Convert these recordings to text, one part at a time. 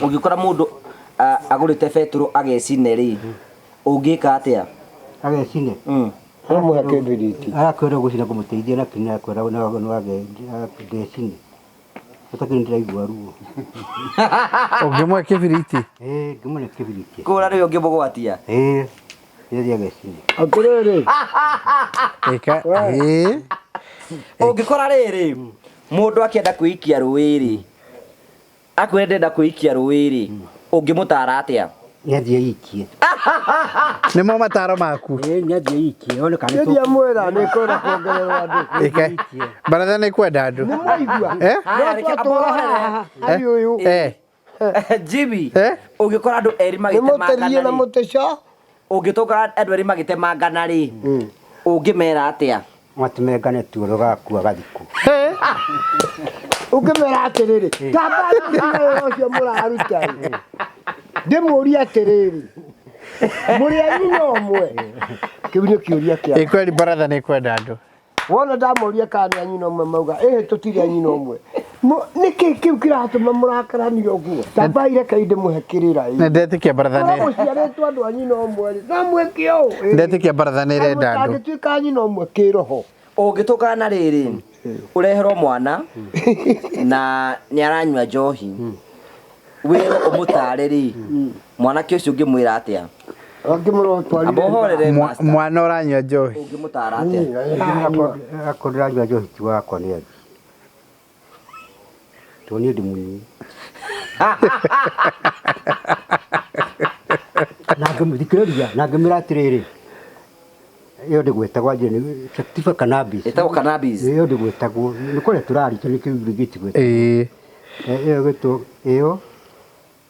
Ungikora mundu agurite beturu agecine ri. Ungika atia? Agecine. Hamu kibiriti. Akwenda gucina kumuteithia na kina kwenda no age ndecine. Utakini ndiraigua ruo. Ungimwe kibiriti. Ngimwe kibiriti. Kura ri ungimugwatia. Yeye agecine. Akurere. Eka. Ungikora riri mundu akienda kuikia ruiri. Akwenda kuikia ruiri. Ungimutara atia? Nyathie ikie. Nimo mataro maku. Nyathie ikie. Ona kana Ndia mwera ni kora kuongerera andu. Eka. Baratha ni kwenda andu. Ni mwaigua. Ari uyu. Jimmy. Ungikora andu eri Ni magitemangana. muterie na muteca. Ungitoka andu eri magitemangana ri. Ungimera atia? Matimengane tu rugakua gathiku. Ukimera atiriri. Tamba ni ucio muraruta. Ndimuria atiriri. Muri anyino mwe. Kiuria kiuria kia. Eka ni baratha ni kwenda andu. Wona ndamuria kana anyino mwe mauga tutire anyino mwe. Niki kiu kiratuma murakarani oguo. Tamba ire kainde muhekirira. Ndetikia baratha ni. Muciaretwo andu anyino mwe. Samwe kio. Ndetikia baratha ni renda andu. Ndatuika anyino mwe kiroho. Ungituka na riri. Urehero mwana na niaranywa njohi. Wero umutareri. Mwana kio ucio ngimwira atia? Ngimuro twari. Abohorere master. Mwana uranywa njohi. Ungimutara atia? Akorera njohi ti wakwa ni athi. Toni ndi munyi. Nangimuthikireria nangimira atiriri. Iyo ndi gwetagwa njeni sativa cannabis. Etagwo cannabis. Iyo ndi gwetagwo ni kore turari ni kibirigiti gwetagwo. Iyo gwetu iyo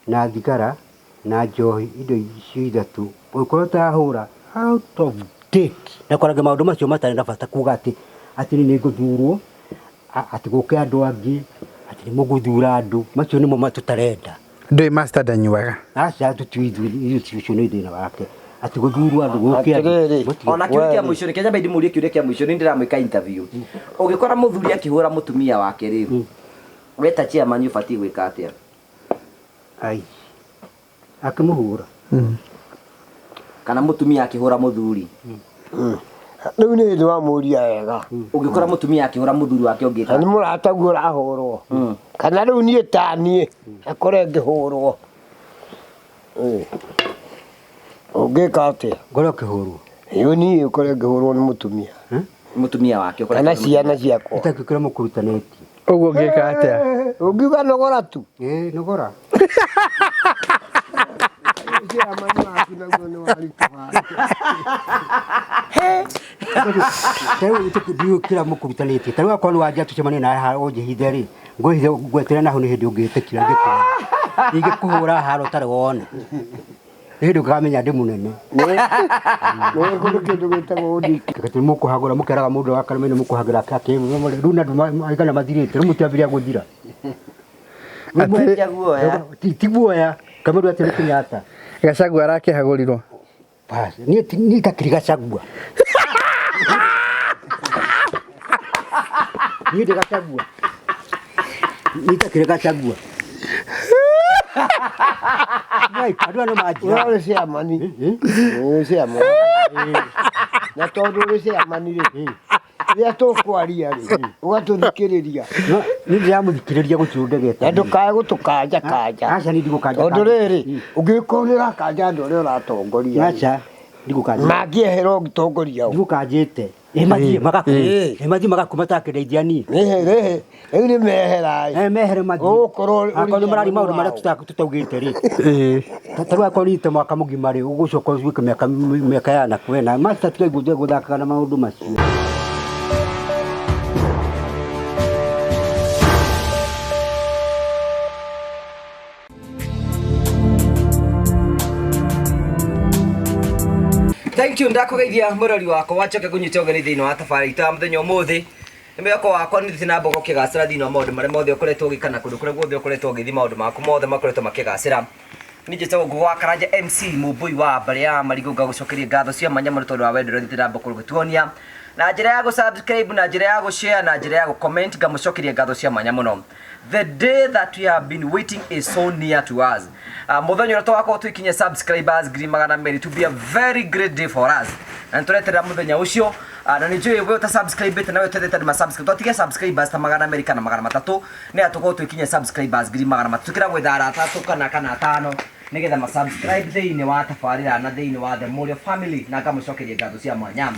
na thigara na njohi indo icio ithatu ukorwo tahura out of date na koraga maundu macio matari na bata kuga ati ni nguthurwo ati guke andu angi ati ni muguthura andu macio nimo matutarenda Ndoi master danyuaga. acha tutwithu icio ni thina wake ati guthurwo andu guke andu ona kiuria kia mwisho ni kenya baidi murie kiuria kia mwisho ni ndiramwika interview. Ungikora muthuri akihura mutumia wake ri. Weta chairman ubati gwika atia? ai akimuhura kana mutumia akihura muthuri. Riu ni ndi wa muria wega. Ungikora mutumia akihura muthuri wake ungika. Ni murataguo urahurwo. Kana riu nie tanie akore ngihurwo. Ungika atia? ngoro kihurwo Iyo ni ukore ngihurwo ni mutumia. Mutumia wake ukora. Kana ciana ciakwa. itakikira mukurutaneti Uguo ngika atia? Ungiuga nogora tu. nogora Tayo itakudiyo kila mukurutaneti tayo kwa waje tucemane na ha oje hitheri ngohithe gwetera naho ni hindi ungitekira ngikura igikuhura haro tare wona hindi ukamenya ndi munene No kundu kindu gitagwo udiki. kati mukuhagura mukeraga mundu akaramene mukuhagira kake runa aigana mathirite rumutiambiria guthira tiguoya kamundu ati Kenyatta Gachagua arakihagurirwo. bas ni takiri Gachagua ni de Gachagua ni takiri Gachagua Ngai kadwa no maji Ura se amani. Se amani. Na tondu ri se amani ri. Ria tukwaria ri. Ugatuthikiriria. ni ndiramũthikĩrĩria gũciũndegete Na ndukae gutukanja kanja. aca ni ndigũkanja Tondu riri ungikorira kanja andu ri uratongoria. aca ndigũkanja Mangieherwo gitongoria. ndigũkanjĩte mathii magakuma takĩndeithia ni Rehe riu ni meherai. mehere mathii Ugukorwo akorwo marari maũndũ marĩa tutaugĩte rĩ tarĩu akorwo rĩte mwaka mũgima rĩ ũgũcoka ũgĩke mĩaka ya nakwena master tiga gũthakaga na maũndũ macio. Thank you ndakugeithia murori wako wachoke kunyita ugeni thini wa tafari ta muthenya umuthi nimeko wakwa ni thina mbogo kigacira thini wa maundu maria mothe ukoretwo gikana kundu kuria guothe ukoretwo githi maundu maku mothe makoretwo makigacira nije tawo gwa karanja MC mubui wa Mbara marigo gagucokeria ngatho cia manya muri tondu wa wendo rithira mbokoro gutuonia na njira ya subscribe na njira ya share na njira ya comment gamucokeria ngatho cia manya muno. The day that we have been waiting is so near to us. Muthenyo ro twako twikinye subscribers ngiri magana meri to be a very great day for us. Na turetera muthenya ucio na nijue wewe uta subscribe na wewe tete ma subscribe tutige subscribers ta magana meri kana magana matatu ne atuko twikinye subscribers ngiri magana matatu tukira gwethara atatu kana atano nigetha ma subscribe thiini wa tafarira na thiini wa the Morio family na ngamucokeria ngatho cia mwanya.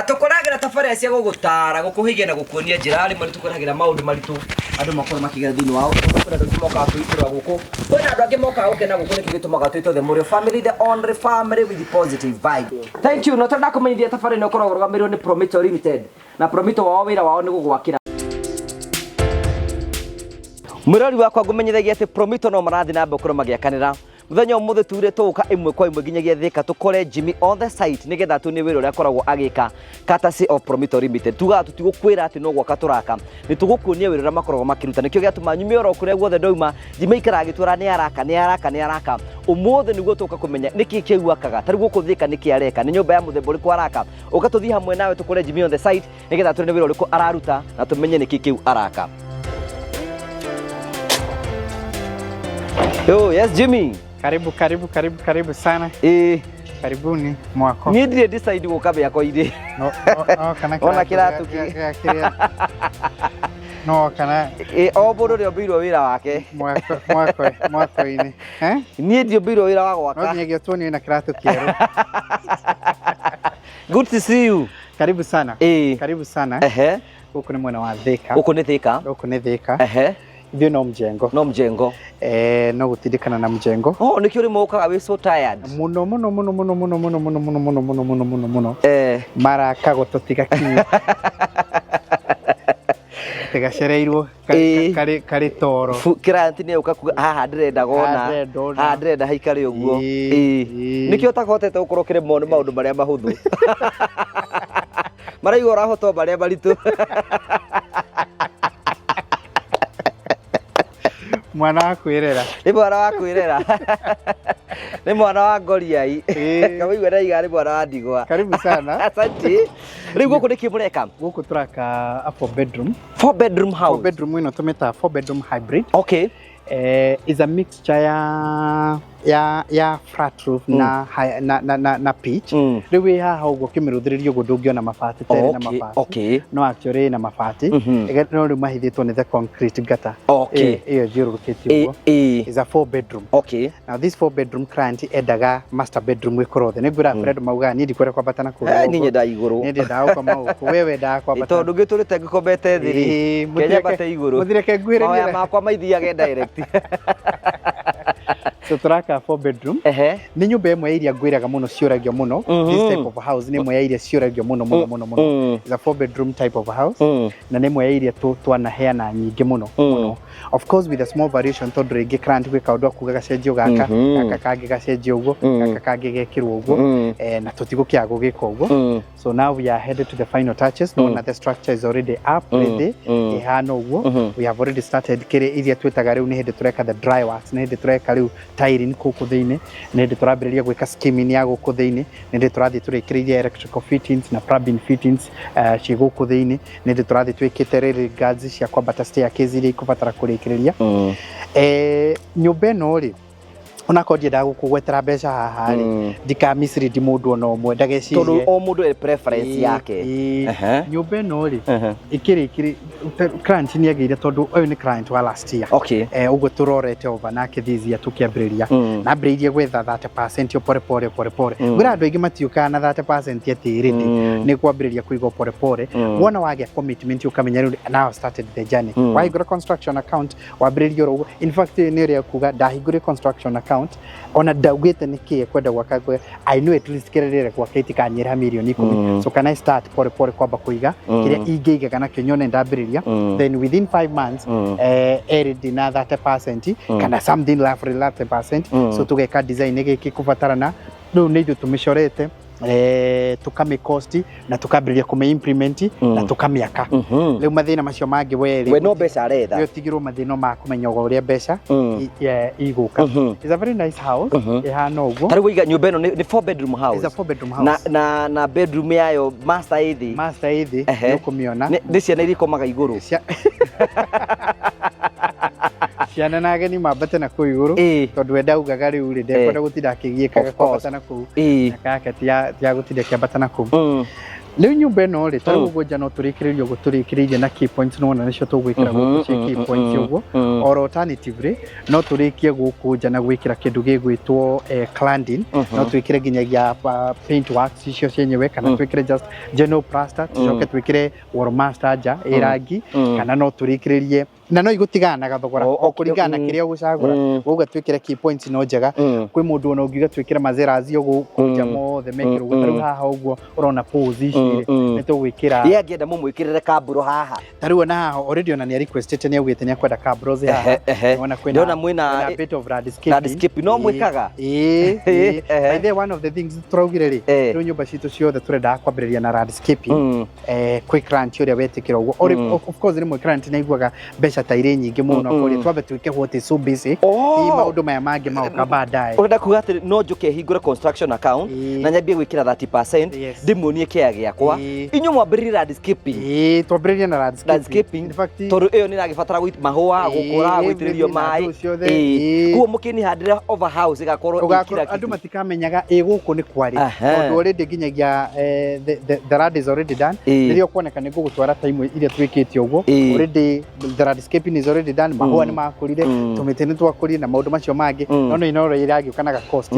Tukoragira tafarira cia gugutara gukuhigia na gukuonia njira rimwe tukoragira maundu maritu andu makoro makigera thiini wao kuna andu moka kuitirwa guku kuna andu angi moka gukena guku nikigitumaga twito the Morio family, the only family with the positive vibe. Thank you. No tonda kumenyithia tafarira no korwo rugamirwo ni Promitto Limited na Promitto wao wira wao ni gugwakira Murori wakwa ngumenyithagia ati Promitto no marathi na mbokoro magiakanira muthenya umuthe ture tuka imwe kwa imwe nginyagia thika tukore Jimmy on the site nigetha tu ni wira uria akoragwo agika courtesy of Promitto Limited. Tuga tutigukwira ati no gwaka turaka ni tugukuonia wira uria makoragwo makiruta nikio giatuma nyumia oro kuria guothe ndoima Jimmy ikara gitwara ni araka umuthe niguo tuka kumenya niki kiuakaga tari gukuthika niki areka ni nyumba ya muthemba uri kwaraka ukatuthi hamwe nawe tukore Jimmy on the site nigetha tu ni wira uri araruta na tumenye niki kiu araka. Yo, yes Jimmy. Karibu sana. Karibuni mwako. Ni ndire decide guka be yako ide. No, kana ona kiratu ki. No, kana o bodo rio biro wira wake. Mwako ini. Ni ndio biro wira wa gwaka. No nyegio tuoni na kiratu kieru. Good to see you. Karibu sana. Karibu sana. Huko ni mwana wa Thika. Huko ni Thika. Huko ni Thika. Ndio no mjengo. No gutindikana na mjengo. Oh, nikio ri moka we so tired. Muno. Mara kago totika kinyi. Tegacereirwo kari toro. Kiranti ne ukakuga haha ndirenda gona. Haha ndirenda haikare uguo. Nikio takotete ukorokire mono maundu maria mahuthu. Maraigora hoto baria baritu. Mwana wa kwirera. Ni mwana wa kwirera. Ni mwana wa ngoriai. Kamigwa na igari mwana wa ndigwa. Karibu sana. Asante. Riu guku ni kimureka. Guku turaka a 4 bedroom. 4 bedroom house. 4 bedroom ino tumeta 4 bedroom hybrid. Okay. Is a mixture ya flat roof na pitch. Riu haha uguo kimiruthirio gundungio na mabati tere na mabati. Okay. No actually na mabati. No riu mahithitwo ni the concrete gutter. Okay. Iyo jirurukitio uguo. Is a 4 bedroom. Okay. Now this 4 bedroom currently endaga master bedroom wikorothe ni ngura Fred mauga ni ndikwere kwa batana ku. Ni nyenda iguru. Ni ndenda kwa mau wewe nda kwa batana. Tondu giturite ngikombete thiri. Kenya bate iguru. Muthireke ngwire ni makwa maithiage direct. So turaka 4 bedroom. Ni nyumba imwe iria ngwiraga muno ciuragio muno. This type of house ni imwe iria ciuragio muno. Is a 4 bedroom type of house. Na ni imwe iria twana heana nyingi muno. Of course with a small variation tondu ringi grant gwika undu akuga gacenjio gaka kangi gacenjio uguo gaka kangi gekirwo uguo na tutigukia gugika uguo. So now we are headed to the final touches. No, the structure is already up ready. Ihana uguo. We have already started kire iria twetaga riu ni hindi tureka the dry works, ni hindi tureka riu tiling kuku thiini, ni hindi turambiriria gwika skimming ya guku thiini, ni hindi turathi turikiria electrical fittings na plumbing fittings ci guku thiini, ni hindi turathi twikite riri gazi cia kwambata staircase iria ikubatara kurikiriria. Nyumba ino ri ona ko ndienda gukugwetera mbeca haha ri ndika misiri mundu ona omwe ndagecirie tondu o mundu e preference yake. Nyumba ino ri ikiri client ni ageire tondu uyu ni client wa last year. Okay. Uguo turorete over na kithizia tukiambiriria na mbiririe gwetha 30% pore. Ngura andu aingi matiuka na 30% atiri ni kwambiriria kuiga pore. Wona wagia commitment ukamenya riu now started the journey. Waigura construction account wambiririe uguo. In fact ni ria kuga ndahingure construction account ona daugite niki kwenda gwaka gwe I know at least kirerere gwaka itikanyira milioni 10. So can I start pore kwamba kuiga kiria ingeiga kana kinyone ndambiriria then within 5 months already na 30% kana something like 30%. So tugeka design giki kubatarana riu ni ithu tumishorete tukame cost na tukambĩrĩria kũme implement na tũkamĩaka rĩu mathĩna macio mangĩ we no mbeca aretha yo tigirwo mathĩna ma kũmenya ũrĩa mbeca igũka. It's a very nice house ihana ũguo. Tarĩ wiga nyũmba ĩno nĩ 4 bedroom house. It's a 4 bedroom house na bedroom yayo master ithi nĩ ũkũmĩona nĩ ciana iria ikomaga igũrũ. Ciana na ageni mambate na kũu igũrũ tondũ we ndaugaga rĩu rĩ ndekwenda gũtinda akĩgiĩkaga kwambata na kũu akake tia gũtinda akĩambata na kũu. Rĩu nyũmba ĩno rĩ tarĩ ũguo nja no tũrĩkĩrĩrie ũguo tũrĩkĩrĩirie na key points nona nĩcio tũgwĩkĩra gũkũ cia key points ũguo or alternatively no tũrĩkie gũkũ nja na gwĩkĩra kĩndũ gĩgwĩtwo cladding no twĩkĩre nginyagia paint works icio cienyewe kana twĩkĩre just general plaster tucoke twĩkĩre wall master nja ĩrangi kana no tũrĩkĩrĩrie na no igũtigana na gathogora o kũringana kĩrĩa ũgũcagũra ũguo twĩkĩre key points no njega kwĩ mũndũ ona ũngiuga twĩkĩre mazerazi ũguo kũnja mothe mekĩrwo ũguo tarĩu haha ũguo ũrona pose ici nĩ tũgwĩkĩra ye angĩenda mũmwĩkĩrĩre kambũro haha tarĩu ona haha already ona nĩ requestete nĩ augĩte nĩ akwenda kambũro haha ona kwĩna mwĩna bit of landscape no mwĩkaga by the one of the things tũraugire rĩ rĩu nyũmba citũ ciothe tũrenda kwambĩrĩria na landscape kwĩ client ũrĩa wetĩkĩra ũguo of course rĩmwe client nĩ aiguaga mbeca ta irĩ nyingĩ mũno kũrĩa twambe twĩke what is so basic i maũndũ maya mangĩ maũka baadaye. Ũrenda kuga atĩ no njoke hingũre construction account na nyambie gwĩkĩra 30% ndĩmuonie kĩaya gĩakwa inyuĩ mwambĩrĩrie landscaping twambĩrĩrie na landscaping tondũ ĩyo nĩ ĩragĩbatara mahũa gũkũra gũitĩrĩrio maĩ kuo mũkĩnihandĩre over house ĩgakorwo andũ matikamenyaga gũkũ nĩ kwarĩ tondũ already nginyagia the land is already done rĩrĩa ũkuoneka nĩ ngũgũtwara time iria twĩkĩte ũguo already the landscaping is already done mahũa nĩ makũrire tũmĩtĩ nĩ twakũrire na maũndũ macio mangĩ no nĩ ino ĩragĩũka na cost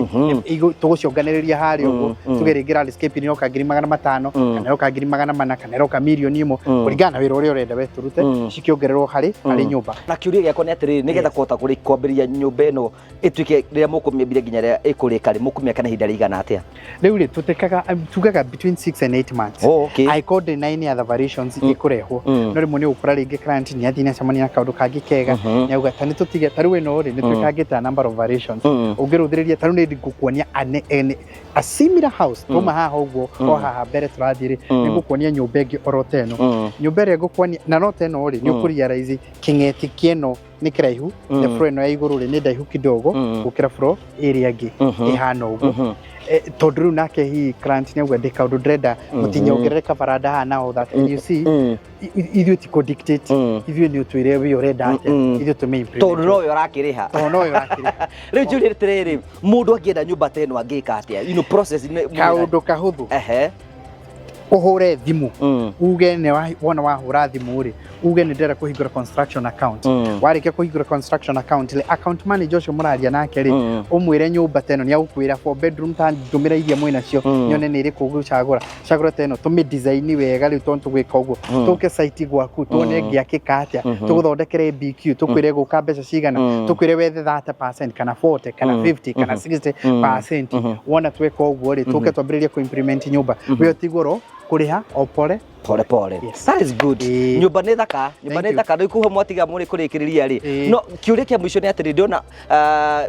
tũgũcionganĩrĩria harĩa ũguo tuge rĩngĩ landscaping nĩ yoka 500,000 kana yoka 400,000 kana yoka mirioni ĩmwe kũringana na wĩra ũrĩa ũrenda we tũrute cikĩongererwo harĩ nyũmba. Na kĩũria gĩakwa nĩ atĩrĩrĩ nĩgetha kũhota kwambĩrĩria nyũmba ĩno ĩtuĩke rĩrĩa mũkũmĩambia nginya rĩrĩa ĩkũrĩka rĩ mũkũmĩaka na ihinda rĩigana atĩa? Rĩu rĩ tũtekaga tugaga between 6 and 8 months. I called the 9 other variations ikũrehwo no rĩmwe nĩ ũgũkora rĩngĩ client nĩ athiĩ acemania na kaũndũ kangĩ kega nĩ auga ta nĩ tũtige tarĩu ĩno rĩ nĩ twĩkangĩte number of variations ũngĩrũthĩrĩria tarĩu nĩ ngũkuonia a similar house tuma haha ũguo o haha mbere tũrathiĩ rĩ nĩ ngũkuonia nyũmba ĩngĩ oro teno nyũmba ĩrĩa ngũkuonia na no teno rĩ nĩ ũkũrealize kĩng'eti kĩeno nĩ kĩraihu the floor ĩno ya igũrũ rĩ nĩ ndaihu kidogo gũkĩra floor ĩrĩa ĩngĩ ĩhana ũguo tondũ rĩu nake hihi client nĩ auga ndĩ kaũndũ ndĩrenda mũtinyongerere baranda haha na all that and you see ithuĩ ti dictate ithuĩ nĩ ũtwĩre we ũrenda atĩa ithuĩ tũme implement tondũ no ũrakĩrĩha rĩu njũrie atĩrĩrĩ mũndũ angĩenda nyũmba ta ĩno angĩka atĩa process kaũndũ kahũthũ ũhũre thimũ uge nĩ wona wahũra thimũ rĩ uge nĩ ndĩrenda kũhingũra construction account warĩkia kũhingũra construction account rĩ account manager ũcio mũraria nake rĩ ũmwĩre nyũmba ta ĩno nĩ agũkwĩra 4 bedroom ta ndũmĩra iria mwĩnacio nyone nĩ ĩrĩkũ ũgũcagũra cagũra ta ĩno tũmĩ design wega rĩu tondũ tũgwĩka ũguo tũke site gwaku tuone ngĩakĩka atĩa tũgũthondekere BQ tũkwĩre gũka mbeca cigana tũkwĩre wethe 30% kana 40 kana 50 kana 60% wona tweka ũguo rĩ tũke twambĩrĩrie kũ-implement nyũmba wĩ ũtigũrwo kuriha o pole that is good nyumba nĩ thaka rĩu kuhe mwatiga mũrĩ kũrĩkĩrĩria rĩ no kĩũria kĩa mũico nĩ atĩrĩ ndĩona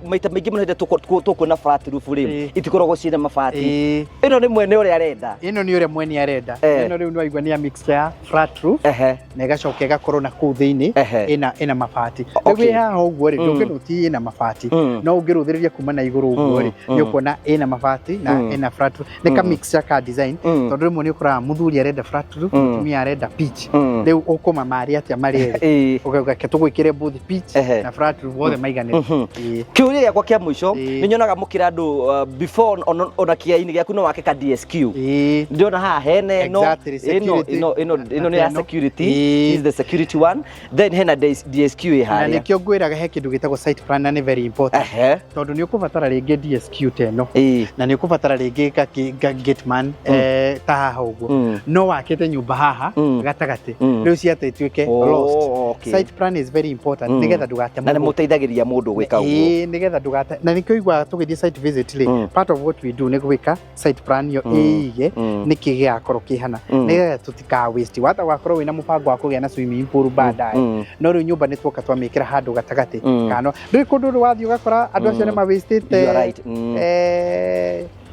maita maingĩ mũno hĩndĩ tũkuona flat roof rĩ itikoragwo ciĩna mabati ĩno nĩ mwene ũrĩa arenda ĩno nĩ ũrĩa mwene arenda ĩno rĩu no aigua nĩ mixture ya flat roof na ĩgacoka ĩgakorwo na kũu thĩinĩ ĩna mabati rĩu haha ũguo rĩ ndũngĩrwo ti ĩna mabati no ũngĩrũthĩrĩria kuma na igũrũ ũguo rĩ nĩ ũkuona ĩna mabati na ĩna flat roof nĩ ka mixture ka design tondũ rĩmwe nĩ ũkoraga mũthuri arenda flat roof mũtumia arenda pitch rĩu ũkũmamaria atĩa marĩ erĩ ũgauga tũgwĩkĩre both pitch na flat roof wothe maiganĩte. Kĩũria gĩakwa kĩa mũico nĩ nyonaga mũkĩra andũ before ona kĩaya-inĩ gĩaku no wake ka DSQ ndĩrona haha hene ĩno nĩ ya security is the security one then hena DSQ harĩa na nĩkĩo ngwĩraga he kĩndũ gĩtagwo site plan na nĩ very important tondũ nĩ ũkũbatara rĩngĩ DSQ teno na nĩ ũkũbatara rĩngĩ gateman ta haha ũguo no wakĩte nyũmba haha gatagatĩ rĩu ciate ituĩke lost. Site plan is very important nĩgetha ndũgate na nĩ mũteithagĩrĩria mũndũ gwĩka ũguo nĩgetha ndũgate na nĩkĩo igua tũgĩthiĩ site visit rĩ part of what we do nĩ gwĩka site plan yo ĩige nĩkĩ gĩakorwo kĩhana nĩgetha tũtika waste wata wakorwo wĩna mũbango wa kũgĩa na swimming pool baadaye no rĩu nyũmba nĩ twoka twamĩkĩra handũ gatagatĩ kano ndĩ kũndũ wathiĩ ũgakora andũ acio nĩ ma waste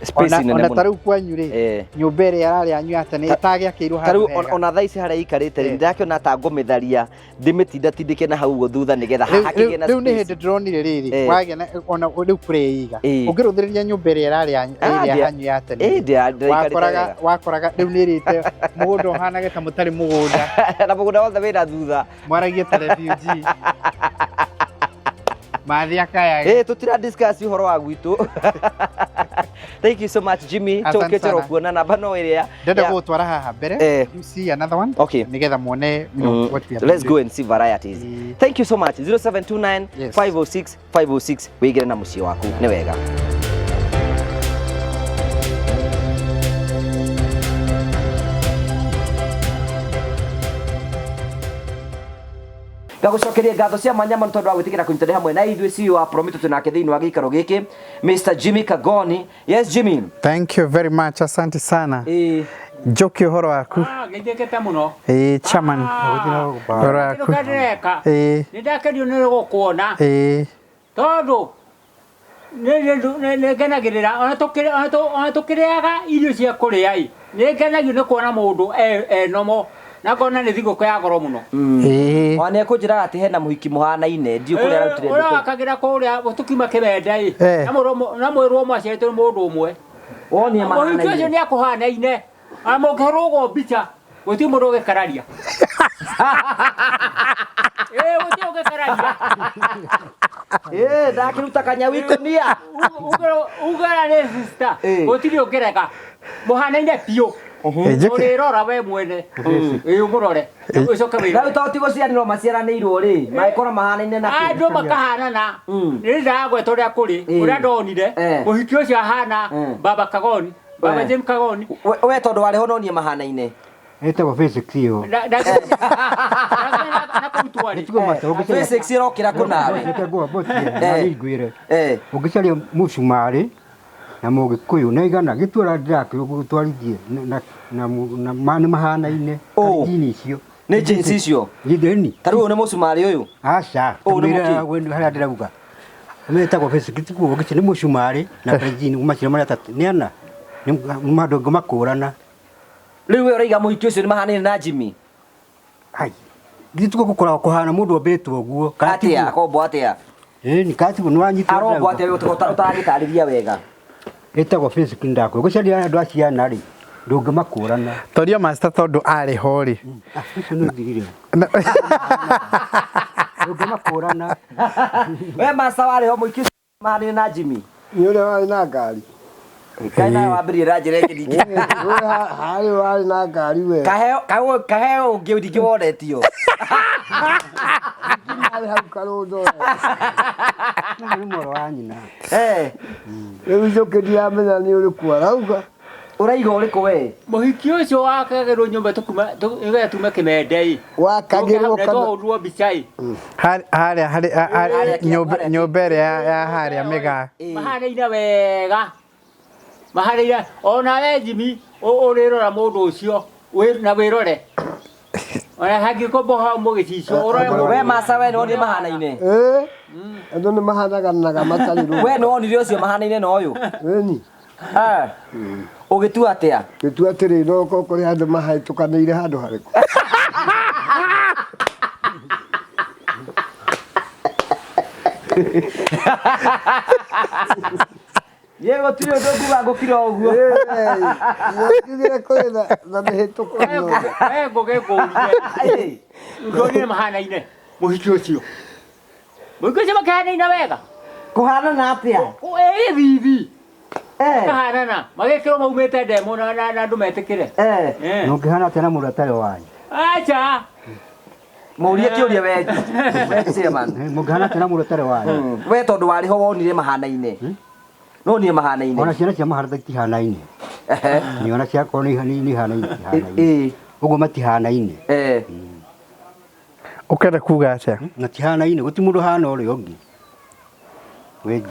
space nene ona muno taru kwanyu ri nyumba ĩrĩa yararĩ anyu atene ĩtagĩakĩirwo handũ hega taru ona thaa ici harĩa ikarĩte ndĩrakĩona ta ngũmĩtharia ndĩmĩtinda tindĩke na hau ũguo thutha nĩgetha hakĩgĩe na rĩu nĩ hĩndĩ ndĩronire rĩrĩ wagĩa na ona rĩu kũrĩiga ũngĩrũthĩrĩria nyũmba ĩrĩa yararĩ anyu ya tene wakoraga rĩu nĩ ĩrĩte mũgũnda ũhanage ta mũtarĩ mũgũnda na mũgũnda wothe wĩna thutha mwaragie ta refugee Mathia kaya. Tutira discuss uhoro wa gwitu. Thank you so much Jimmy. Toketero kuonana bano area. Ndenda gutwara haha mbere. You see another one? Okay. Nigetha muone what we have. Let's go and see varieties. Thank you so much. 0729 506 506 wigire na muci waku. Ni wega. Gagucokeria ngatho cia manyama tondu wa gwitikira kunyitana hamwe na ithui CEO wa Promitto tunake thiini wa gikaro giki Mr Jimmy Kagoni. Yes Jimmy. Thank you very much. Asante sana. Joki horo waku. Ngejeketa muno. Chairman. Horo waku. Nidakerio ni gukuona. Tondu ne genagirira ona tukiriaga irio cia kuria i. Ne genagio ni kuona mundu nomo na kona ni thigũkũ ya goro muno. Wane kujira ati hena muhiki muhanaine ndio kuria arutire nduku. Ora akagira kuria tukima kibenda i. Na mwirwo mwacietwo mundu umwe. Wonie mahanaine. Muhiki ucio ni akuhanaine. Amokherwo bicha guti mundu ugikararia. Guti ugikararia. Ndakiruta kanyawi kunia. Ugara ni sister. Guti ugireka. Muhanaine pio. Urirora we mwene umurore ucoke wira rau tatigo cianiro maciaranĩirwo ri maikora mahanaine na andu makahanana ni ndagwetwo ria kuri uria ndonire muhiki ucio ahana baba Kagoni baba Jim Kagoni we tondu wari ho nonie mahanaine etagwo physics iyo physics irokira kunawe etagwo botia igwire ugicaria mucumari na Mũgĩkũyũ na igana gĩtwara ndake gũtwarithie na mani mahanaine jini icio nĩ jeans icio githeni tarũ nĩ mũcumari ũyũ aca ũrĩa harĩa ndĩrauga metagwo physics kuo gĩci nĩ mũcumari na jini macira marĩa tatu nĩ ana nĩ mandũ ngũmakũrana rĩu we ũraiga mũhiki ũcio nĩ mahanaine na Jimmy ai gĩtuko gũkorwo kũhana mũndũ obetwo ũguo atia kombo atia nĩ katigo nĩ wanyitwo arombo atia ũtagĩtarĩria wega etagwo physics ndako gũcaria andũ aciana rĩ ndũngĩmakũrana toria master tondu arĩ ho rĩ icio nĩ thirire ndũngĩmakũrana we master warĩ ho mũhiki mahanaine na Jimmy ni ule wali na ngari kaina wambĩrĩrie ranjĩra ĩngĩ harĩ wali na ngari we kaheo ũngĩ ndingĩ wonetio harĩ hau karondo nĩ moro wa nyina rĩu icokeria yamenya nĩ ũrĩkũ arauga uraiga ũrĩkũ we muhiki ucio wakagĩrwo nyũmba tukuma tume kĩmende wakagĩrwo twahurirwo mbica harĩa nyũmba ĩrĩa ya harĩa mĩgaa mahanaine wega mahanaine ona we Jimmy ũrĩrora mũndũ ũcio na wĩrore ona hangĩkomboha mũgĩcicio we masa we nĩ mahanaine andũ nĩ mahanaganaga matarĩ rũĩ we nĩ wonire ũcio mahanaine na ũyũ ĩni ũgĩtua atĩa gĩtua atĩrĩ no kũrĩ andũ mahĩtũkanĩire handũ harĩkũ yego trio ndokuga ngukira ũguo ngire kũrĩ na mĩhĩtũko ngũgĩkũrie ndonire mahanaine mũhiki ũcio makahanaine wega kũhanana atĩa bibi kahanana magĩkĩrwo maumĩte ndemo na andũ metĩkĩre ndũngĩhana atĩa na mũndũ atarĩ wanyu acha mũrie kĩũria we chairman mũngĩhana atĩa na mũndũ atarĩ wanyu we tondũ warĩ ho wonire mahanaine no nie mahanaine ona ciana cia mahartha itihanaine ni ona cia korwo nĩ ihanaine ũguo matihanaine ũkenda kuga atĩa matihanaine gũti mũndũ hana ũrĩa ũngĩ weji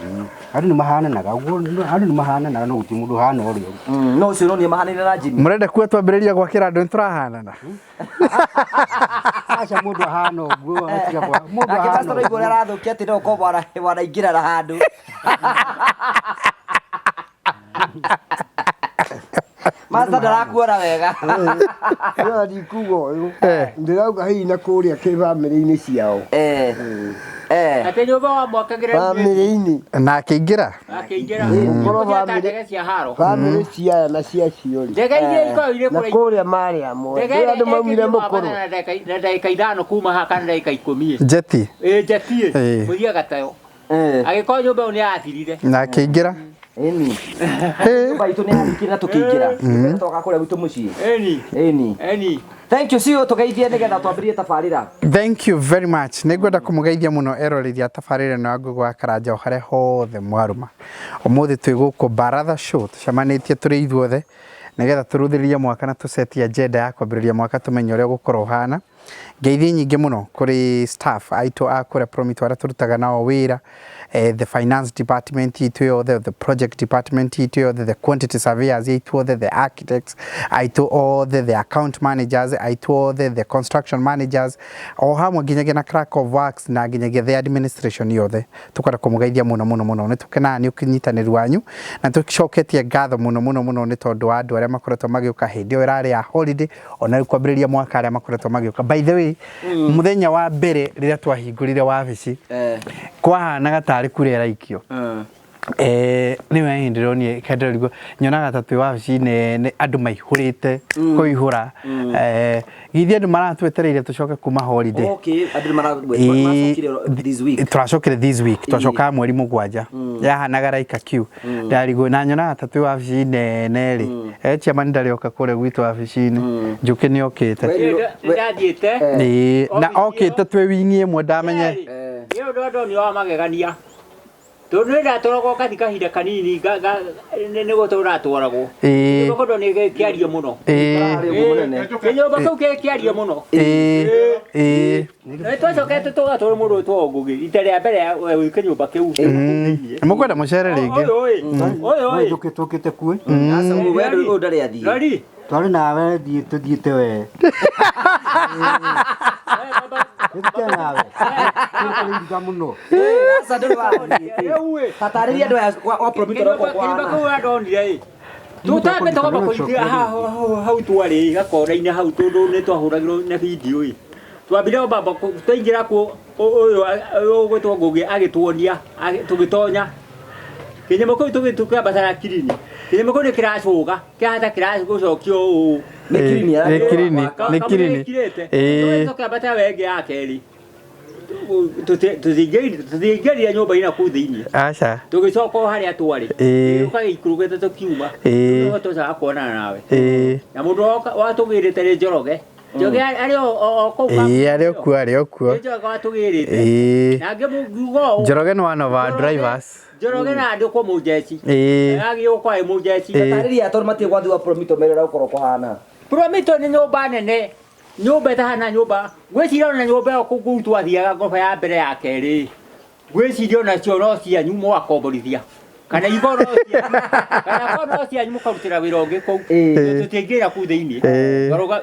andũ nĩ mahananaga ũguo andũ nĩ mahananaga no gũti mũndũ hana ũrĩa ũngĩ no ũcio no nie mahanaine na Jimmy mũrenda kuo twambĩrĩria gwakĩra andũ nĩtũrahanana aca mũndũ ahana ũguo mũndũ ahana ũguo ũrĩa arathũkia atĩ no ũkorwo waraingĩra na handũ Master ndarakuona wega. Yo ndikugo. Ndirauga hihi na kuria ke family-ini ciao. Ate nyumba wa mwakagire Family-ini. Na akĩingĩra Ngoro family cia na cia ciori. ndege iria ikoire Na kuria mari amwe. Ndio maumire mukuru. na ndagĩka ithano kuma haka na ndagĩka 10 njeti njeti mũthia gatayo agĩkorwo nyũmba ĩyo nĩyathirire na akĩingĩra Eni. Baitu nĩ harikira tukĩingĩra. Toka kũrĩa gwitũ mũciĩ. Eni. Thank you CEO tugeithie nigetha twambĩrĩrie tabarĩra. Thank you very much. Nĩngwenda kũmũgeithia mũno erorithia tabarĩra ĩno ya Ngũgũ wa Karanja o harĩa hothe mwaruma. Ũmũthĩ twĩ gũkũ Baratha show tucemanĩtie tũrĩ ithuothe nigetha tũrũthĩrĩrie mwaka na tũseti agenda ya kwambĩrĩria mwaka tũmenye ũrĩa gũkorwo hana. Ngeithi nyingĩ mũno kũrĩ staff aitũ a kũrĩa Promitto arĩa tũrutaga nao wĩra, the finance department itũ yothe, the project department itũ yothe, the quantity surveyors itũ othe, the architects aitũ othe, the account managers aitũ othe, the construction managers, o hamwe nginyagia na clerk of works na nginyagia the administration yothe. Tũkwenda kũmũgeithia mũno mũno mũno, nĩ tũkenaga nĩ ũkĩnyitanĩri wanyu na tũcoketie ngatho mũno mũno mũno nĩ tondũ wa andũ arĩa makoretwo magĩũka hĩndĩ ĩyo ĩrarĩ ya holiday ona rĩu kwambĩrĩria mwaka arĩa makoretwo magĩũka. By the way, muthenya wa mbere rĩrĩa twahingũrire wabici kwahanaga tarĩ kure raikio. Niwe hindi ndĩronire kenderĩgo nyonaga ta twĩ wabici-inĩ andũ maihũrĩte kũihũra. Githĩ andũ maratwetereire tũcoke kuma holiday. Okay, andũ maracokire this week. Twacokire this week, twacokaga mweri mũgwanja. Yahanaga raika kiu. Ndarigwo na nyonaga ta twĩ wabici nene chairman ndarĩoka kũrĩa gwitũ wabici-inĩ. Njũkĩ nĩ okĩte. ndathiĩte na okĩte twĩ wingi ĩmwe ndamenye. Nĩ ũndũ andũ nĩ wa magegania. Tondũ ndatwaragwo kahinda kanini nĩ gũtũra twaragwo. Gũkorwo nĩ kĩario mũno. Kĩnyũmba kĩu kĩario mũno. Twacokete tũgatwara mũndũ ũtwo Ngũgĩ rita rĩa mbere gwĩ kĩnyũmba kĩu. Mũkwenda mũcere rĩngĩ? Ũyũ Tũkĩte kuo. Wendo ũyũ ndarĩ athiĩ. Rari. Twarĩ nawe tũthiĩte we. Nĩtũkĩe nawe. Tũkĩringa mũno. Sasa ndũrĩ wathiĩ. Tatarĩria andũ aya wa Promitto roko kĩnyũmba kĩu andonire tutambe tũkamba kũingĩra hau twarĩ gakora-inĩ hau tondũ nĩ twahũragĩrwo na video twambire baba tũingĩra kuo ũyũ ũgwĩtwo Ngũgĩ agĩtuonia tũgĩtonya kĩnyũmba kĩu tũkĩambata kirini. Kĩnyũmba kĩu nĩ kĩracũga kĩahata kĩragũcokio ũũ nĩ kirini. Tũkĩambata wenge ya kerĩ tũthingĩrire nyũmba-inĩ kũu thĩinĩ. Aca. Tũgĩcoka harĩa twarĩ. Tũkagĩikũrũkĩte tũkiuma. Tũcoka kuonana nawe. Na mũndũ watũgĩrĩte nĩ Njoroge. Njoroge arĩ o kũu. Arĩ o kuo. Njoroge watũgĩrĩte. Na ngĩmuga Njoroge nĩ one of our drivers. Njoroge na andũ kwa mũjeci. Agĩũka ĩ mũjeci. Tatarĩria tondũ matirĩ gwathi wa Promitto merera gũkorwo kũhana. Promitto nĩ nyũmba nene. Nyũmba ĩtahana nyũmba. Gwĩciria ona nyũmba ĩyo kũu twathiaga ngoroba ya mbere ya kerĩ. Gwĩciria ona cio no cianyu mwakomborithia. Kana igoro cianyu. Kana kono cianyu mũkarutĩra wĩra ũngĩ kũu. Tũtingĩra kũu thĩinĩ.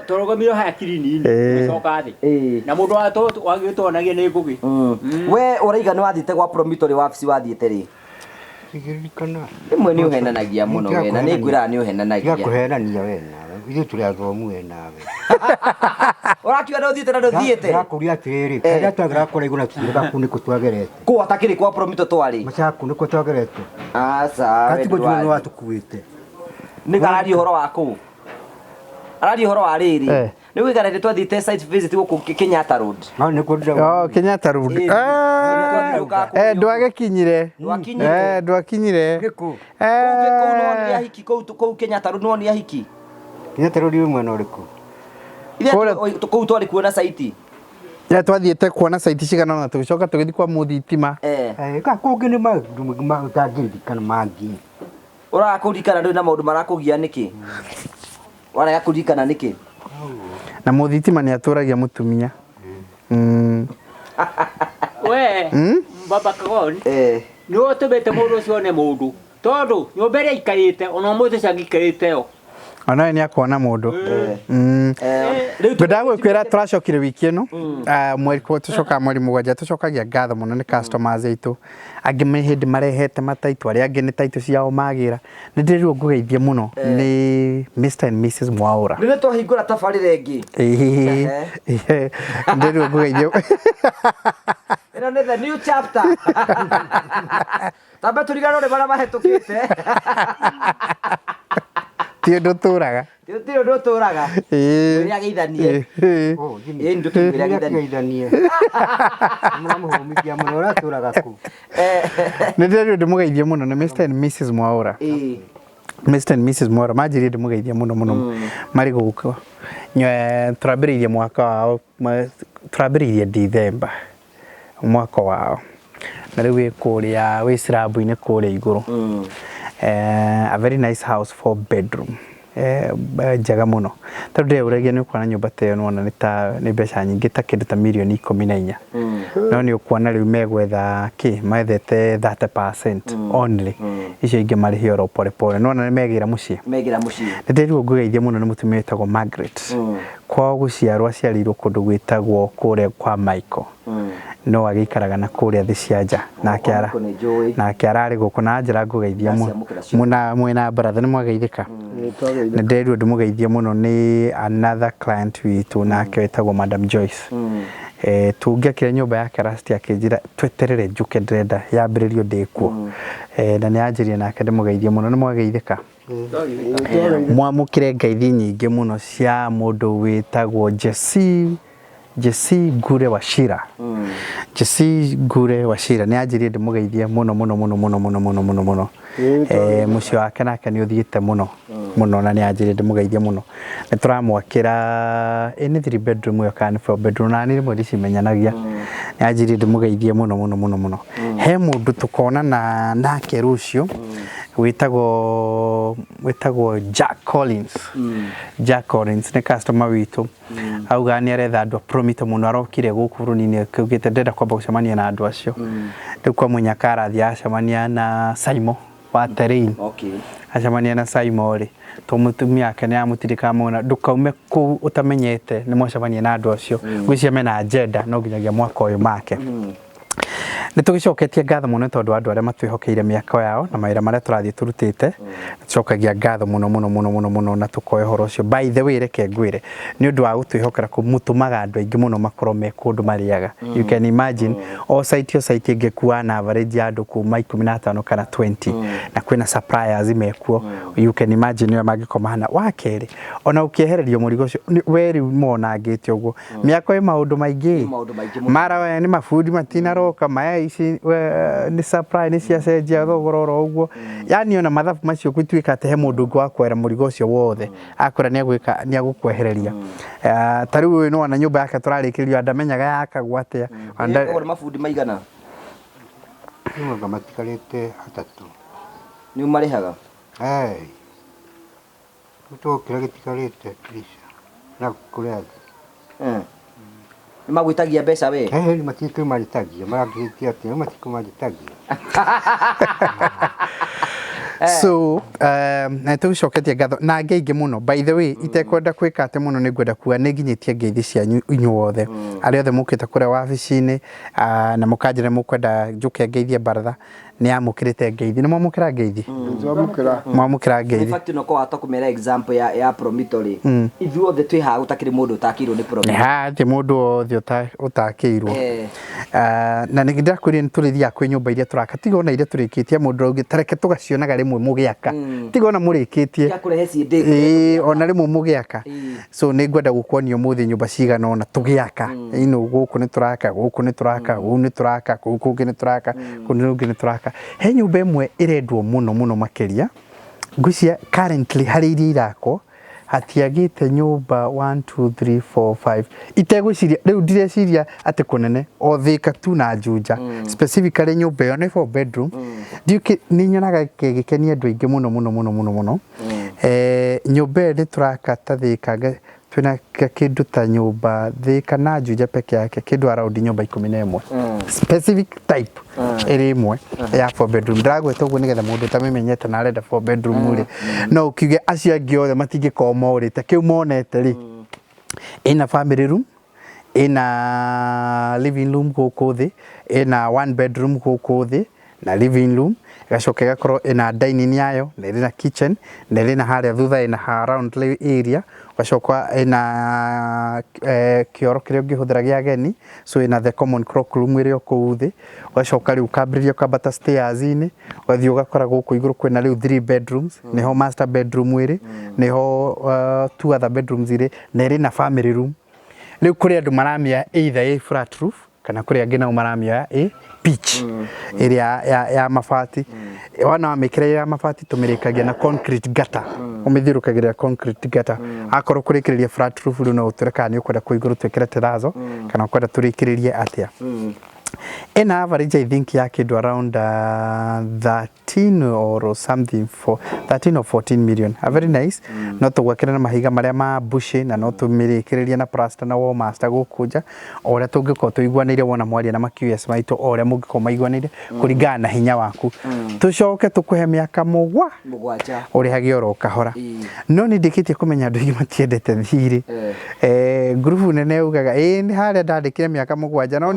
Tũrũgamire haya kirini-inĩ. Tũcoka thĩ. Na mũndũ wagĩtwonagia nĩ Ngũgĩ. We ũraiga nĩ wathiĩte gwa Promitto rĩ wabici wathiĩte rĩ? Imwe nĩ ũhenanagia mũno we na nĩ ngwĩraga nĩ ũhenanagia. Gakũhenania we nawe. Ithuĩ tũrĩ athomu we nawe. Ũrakiuga ndũthiĩte na ndũthiĩte? Ndakũria atĩrĩrĩ, karia twagera kũraigu na tuire gakunĩkũ twagerete. Kũu atakĩrĩ kwa Promitto twarĩ? Macaku nĩkuo twagerete. Aca. Gatigo nĩ watũkuĩte. Nĩ araria ũhoro wa kũu. Araria ũhoro wa rĩrĩ. Nĩ gũikarĩte twathiĩte site visit gũkũ Kenyatta Road. No nĩ kũndira. Kenyatta Road. Ndwagĩkinyire. Ndwakinyire. Kũu no nĩ ahiki kũu Kenyatta Road no nĩ ahiki. Kenyatta Road mwena ũrĩkũ? Kũu twarĩ kuona site. Twathiĩte kuona site cigana na tũgĩcoka tũgĩthiĩ kwa mũthitima. Kũngĩ nĩ maũndũ ũtangĩririkana mangĩ. Ũrakũririkana ndũrĩ na maũndũ marakũgia nĩkĩ? Warega kũririkana nĩkĩ? Na mũthitima nĩ atũragia mũtumia. We baba Kagoni. Nĩ ũtũmĩte mũndũ ũcio one mũndũ. Tondũ nyũmba ĩrĩa aikarĩte ona mũndũ ũcio angĩikarĩte yo. Ona ni akona mundu Ngwenda gwĩkwĩra tũracokire wiki ĩno mweri tũcoka mweri mũgwanja tũcokagia ngatho mũno nĩ customers aitũ angĩ me hĩndĩ marehete mataitu arĩa angĩ nĩ taitũ ciao magĩra nĩ ndĩrĩrwo ngũgeithie mũno nĩ Mr and Mrs Mwaura nĩ twahingũra tabarĩra ĩngĩ ndĩrĩrwo ngũgeithie ĩno nĩ the new chapter tambe tũriganĩrwo nĩ marĩa mahĩtũkĩte ti ũndũ tũraga ti ũndũ tũraga ũrĩa geithanie ĩĩ ndũ tũrĩa geithanie mũramũhũmithia mũno ũratũraga kũ nĩ ndĩrĩrwo ndĩmũgeithie mũno nĩ Mr and Mrs Mwaura Mr and Mrs Mwaura manjĩrire ndĩmũgeithie mũno mũno marĩ gũkũ tũrambĩrĩirie mwaka wao tũrambĩrĩirie December mwaka wao na rĩu wĩ kũrĩa wĩ slab-inĩ kũrĩa igũrũ a very nice house 4 bedroom njega muno tondũ ndĩraũragia nĩ ũkuona nyũmba ta ĩyo nĩwona nĩ mbeca nyingĩ ta kĩndũ ta mirioni 14 no nĩ ũkuona rĩu megwetha methete 30% only icio ingĩ marĩhe oro pole pole nĩwona nĩ megĩra mũciĩ nĩ ndĩrĩrwo ngũgeithia mũno nĩ mũtumia wĩtagwo Margaret kwao gũciarwo aciarĩirwo kũndũ gwĩtagwo kũrĩa kwa Michael no agĩikaraga na kũrĩa thĩ cia nja nake ararĩ gũkũ na njĩra ngũgeithia mũno mwĩna Baratha nĩ mwageithĩka nĩ ndĩrĩrwo ndĩmũgeithie mũno nĩ another client witũ nake wĩtagwo Madam Joyce tungĩakire nyũmba yake last akĩnjĩra tweterere njuke ndĩrenda yambĩrĩrio ndĩkuo na nĩ anjĩrire nake ndĩmũgeithie mũno nĩ mwageithĩka mwamũkire ngeithi nyingĩ mũno cia mũndũ wĩtagwo Jesse Gure Wachira Jesse Gure Wachira nĩ anjĩrire ndĩmũgeithie mũno mũno mũno mũno mũno mũno mũno mũno mũciĩ wake nake nĩ ũthiĩte mũno na nĩ anjĩrire ndĩmũgeithie mũno nĩ tũramwakĩra nĩ 3 bedroom ĩyo kana 4 bedroom na nĩ rĩmwe ndicimenyanagia nĩ anjĩrire ndĩmũgeithie mũno mũno mũno mũno he mũndũ tũkonana nake rũciũ wĩtagwo Jack Collins nĩ customer witũ auga nĩ aretha andũ a Promitto mũno arokire gũkũ bũrũri-inĩ akiugĩte ndenda kwamba gũcemania na andũ acio rĩu kwa mũnyaka arathiĩ acemania na Simon wa Terrain acemania na Simon rĩ mũtumia wake nĩ amũtirika mũno ndũkaume kũu ũtamenyete nĩ mwacemania na andũ acio gwĩcia mena agenda no nginyagia mwaka ũyũ make nĩ tũgĩcoketie ngatho mũno tondũ andũ arĩa matwĩhokeire mĩako yao na mawĩra marĩa tũrathiĩ tũrutĩte tũcokagia ngatho mũno mũno mũno mũno mũno na tũkoe ũhoro ũcio by the way reke ngwĩre nĩ ũndũ wa gũtwĩhokera kũmũtũmaga andũ aingĩ mũno makorwo me kũndũ marĩaga you can imagine o site ĩngĩkuwa na average ya andũ kuma 15 kana 20 na kwĩna suppliers mekuo you can imagine nĩo mangĩkoma hana wa kerĩ ona ũkĩehererio mũrigo ũcio we rĩu monangĩte ũguo mĩako ĩ maũndũ maingĩ mara nĩ mabundi matinaroka maya ici nĩ supply nĩ ciacenjia thogora oro ũguo yani ona mathabu macio gwĩtuĩka atĩ he mũndũ ũngĩ wa kwera mũrigo ũcio wothe akora nĩ agũkwehereria ta rĩu ũyũ nĩwona nyũmba yake tũrarĩkĩrio andamenyaga yakagwo atĩa nĩ mabundi maigana nĩwanga matikarĩte 3 nĩ marĩhaga tũtokĩra gĩtikarĩte na kũrĩa nĩ magwĩtagia mbeca we nĩ matikũmarĩtagia marangĩtie atĩ matikũmarĩtagia so na tũcoketie ngatho na ngeithi mũno by the way itekwenda kwĩka atĩ mũno nĩ ngwenda kuga nĩ nginyĩtie ngeithi cianyu inyuothe arĩa othe mũkĩte kũrĩa wabici-inĩ na mũkanjĩra mũkwenda njũke ngeithie Baratha nĩ amũkĩrĩte ngeithi nĩ mwamũkĩra ngeithi mwamũkĩra ngeithi fact no kwata kũmera example ya Promitto rĩ ithuothe twĩ haha gũtakĩrĩ mũndũ ũtakĩirwo nĩ Promitto ha ti mũndũ wothe ũtakĩirwo na nĩ ndĩrakwĩria nĩ tũrĩthiaga kwĩ nyũmba iria tũraka tiga ona iria tũrĩkĩtie mũndũ ũngĩ tareke tũgacionaga rĩmwe mũgĩaka tiga ona mũrĩkĩtie ona rĩmwe mũgĩaka so nĩ ngwenda gũkuonia ũmũthĩ nyũmba cigana ona tũgĩaka gũkũ nĩ tũraka gũkũ nĩ tũraka gũkũ nĩ tũraka gũkũ kũngĩ nĩ tũraka kũndũ kũngĩ nĩ tũraka he nyũmba ĩmwe ĩrendwo mũno mũno makĩria ngwĩcia currently harĩ iria irakwo hatiagĩte nyũmba 1 2 3 4 5 itegwĩciria rĩu ndireciria atĩ kũnene o Thĩka tu na Juja specifically nyũmba ĩyo nĩ 4 bedroom nĩ nyonaga gĩkenia andũ aingĩ mũno mũno mũno mũno mũno nyũmba ĩyo nĩ tũraka ta Thĩka twina kindu ta nyumba thi kana Juja peke yake kindu around nyumba 11 specific type iri imwe ya 4 bedroom ndagweta uguo nigetha mundu tamimenyete na arenda 4 bedroom ri no ukiuge acio angi othe matingikoma urite kiu monete ri ina family room ina living room guku thi ina 1 bedroom guku thi na living room gacoka gakorwo ina dining yayo na ina kitchen na ina haria thutha ina around area gacoka ina kioro kiria ungihuthira gia ageni so ina the common clock room iri kuu thi gacoka riu kambriria ukambata stairs ini gathii ugakora guku iguru kwina riu 3 bedrooms niho master bedroom iri niho 2 other bedrooms iri na ina family room riu kuri andu maramia either a flat roof kana kuri angi nao maramia a pitch area ya mafati wana mikire ya mafati tumirikagia na concrete gutter umithirukagira concrete gutter akoro kurikiriria flat roof ru no utureka ni ukwenda kuiguru twekera terazo kana ukwenda turikiririe atia ina average I think ya kindu around 13 or something for 13 or 14 million a very nice no tugwakira na mahiga maria ma bushi na no tumirikiriria na plaster na wall master gukunja oria tungiko tuiguaniire wona mwaria na makius maitu oria mungiko maiguaniire kuringana na hinya waku tucoke tukuhe miaka mugwaja urihagia oro kahora no ni ndikitie kumenya andu ingi matiendete thiri group nene ugaga ni haria ndandikire miaka mugwaja no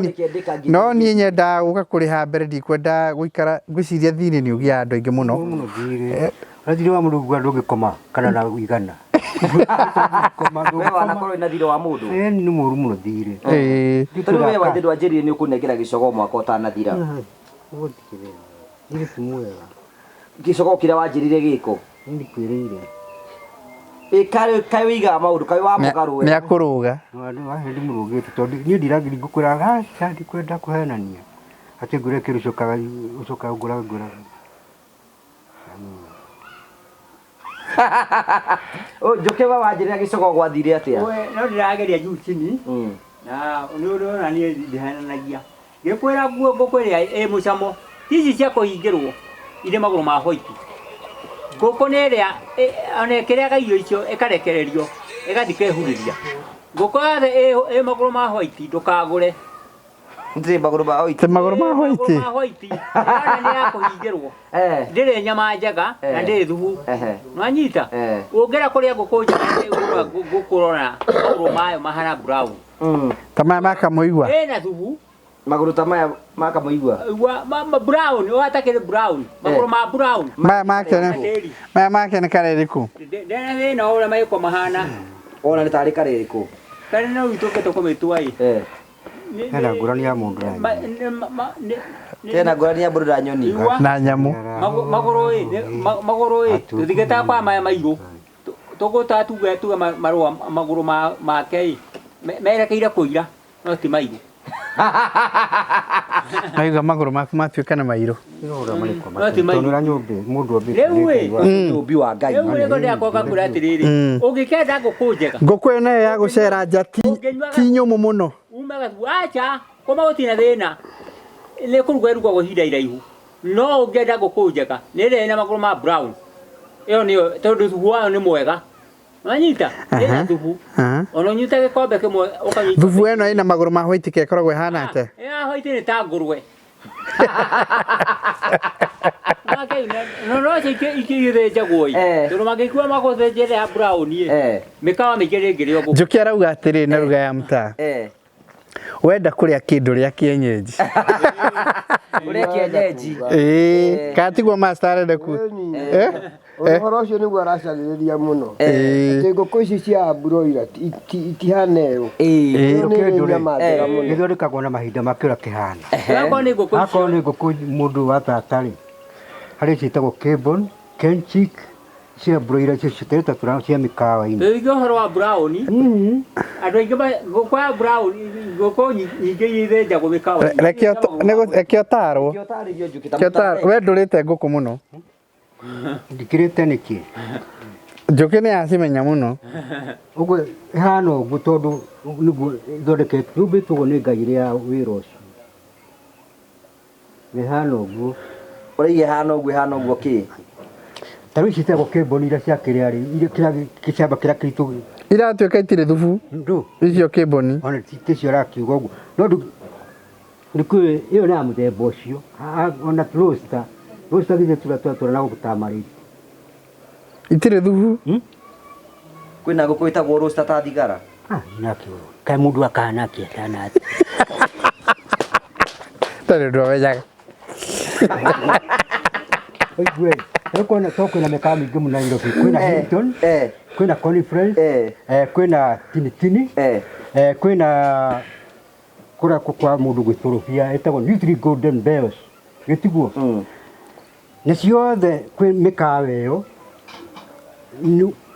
ni nyenda guka kuriha mbere ndikwenda guikara gwiciria thini ni ugia andu ingi muno thiri wa Mulungu andu ngikoma kana na uigana wewe wanakorwo ina thiro wa mundu ni muru muno thiri tari wewe wa ndu anjiri ni ukunegera gicogo mwaka utanathira ni tumwega gicogo kira wanjirire giko ni kwirire kai wiga maundu kai wa mugaru we ni akuruga ndi murugite tondu ni ndiragiri ngukura gacha ndikwenda kuhenania ati ngure kiru ucoka ngura o joke wa wanjirire gicogo gwathire atia we no ndirageria juicini na ni urona ni ndihananagia gikwira guo ngukwiria mucamo hizi cia kuhingirwo ire maguru ma white ngoko neria one kiria gaio icio ekarekererio egathikehuriria ngoko yothe maguru ma white ndukagure ndire maguru ma white maguru ma white ni ya kuhingirwo ndire nyama njega na ndire thubu nwanyita ungera kuria ngoko njega ngukurona maguru mayo mahana brown tamaya maka muigwa na thubu maguru tamaya maka muigwa ma brown watakire brown maguru ma brown maya make ne kareriku ndene na ora mai ko mahana ona ni tari kareriku kana no itoke to kometua i kana ngurani ya mundu tena ngurani ya mundu nyoni na nyamu maguru tuthigeta kwa maya mairu tugota tuga marua maguru ma kei merekeire kuira no ti mairu aiga maguru maku matuika na mairu tonura nyumbi mundu nyumbi wa ngai ego ndia koga kura atiriri ungikenda ngukujega ngukwe nayo ya gucera nja ti nyumu muno umaga acha koma gutina thina le kuruga ruga guhinda iraihu no ungenda ngukujega nire na maguru ma brown iyo niyo tondu thubu ni mwega Wanyita, ena thubu. Ono nyuta gikombe kimwe ukanyita. Thubu eno ina maguru ma white ke koragwo hana ate. Ya white ni ta ngurwe. No ikigire jagoi. Toro magikua magothejere ha brown ye. Mikawa mikire ngire ogo. Njuki arauga atiri na ruga ya mta. Wenda kuria kindu ria kienyeji. Kuria kienyeji. Katigwo master arenda ku. Uhoro ucio niguo aracariria muno ati ngũkũ ici cia broiler itihanero githondekagwo na mahinda makĩra kĩhana akorwo nĩ ngũkũ mũndũ wa tatari harĩ ciĩtagwo Carbon, Kenchick cia broiler icio citereta tũrao cia mĩkawa-inĩ ũhoro wa brown andũ aingĩ ngũkũ ya brown ngũkũ nyingĩ ithenjagwo mĩkawa-inĩ rekio tarwo we ndũrĩte ngũkũ mũno ndikirite niki njuki ni acimenya muno uguo ihana uguo tondu niguo ithondekete nyumbitwo ni ngai ria wira ucio ni hana uguo uriye hana uguo ki taru citagwo Carbon iria cia kiria ri iria kicamba kiria kiritu Iratuĩka itirĩ thubu ndu icio kĩboni. ona ticio rakiuga ũguo no ndu ndikwe iyo na muthemba ũcio ona roaster githe turatwatũra na gũtamarĩri Itirĩ thubu. Kwĩna ngũkũ ĩtagwo roaster ta thigara. nakĩo kaĩ mũndũ akanakia sana atĩ Tarĩ ũndũ wenyaga. oigwe kwĩna kwĩna mĩkawa mĩingĩ mũno Nairobi kwĩna Hilton kwĩna Conference kwĩna Tinitini kwĩna kũrĩa kwa mũndũ gwĩtũrũbia ĩtagwo Nutri Golden Bells gĩtiguo nĩ ciothe kwĩ mĩkawa ĩyo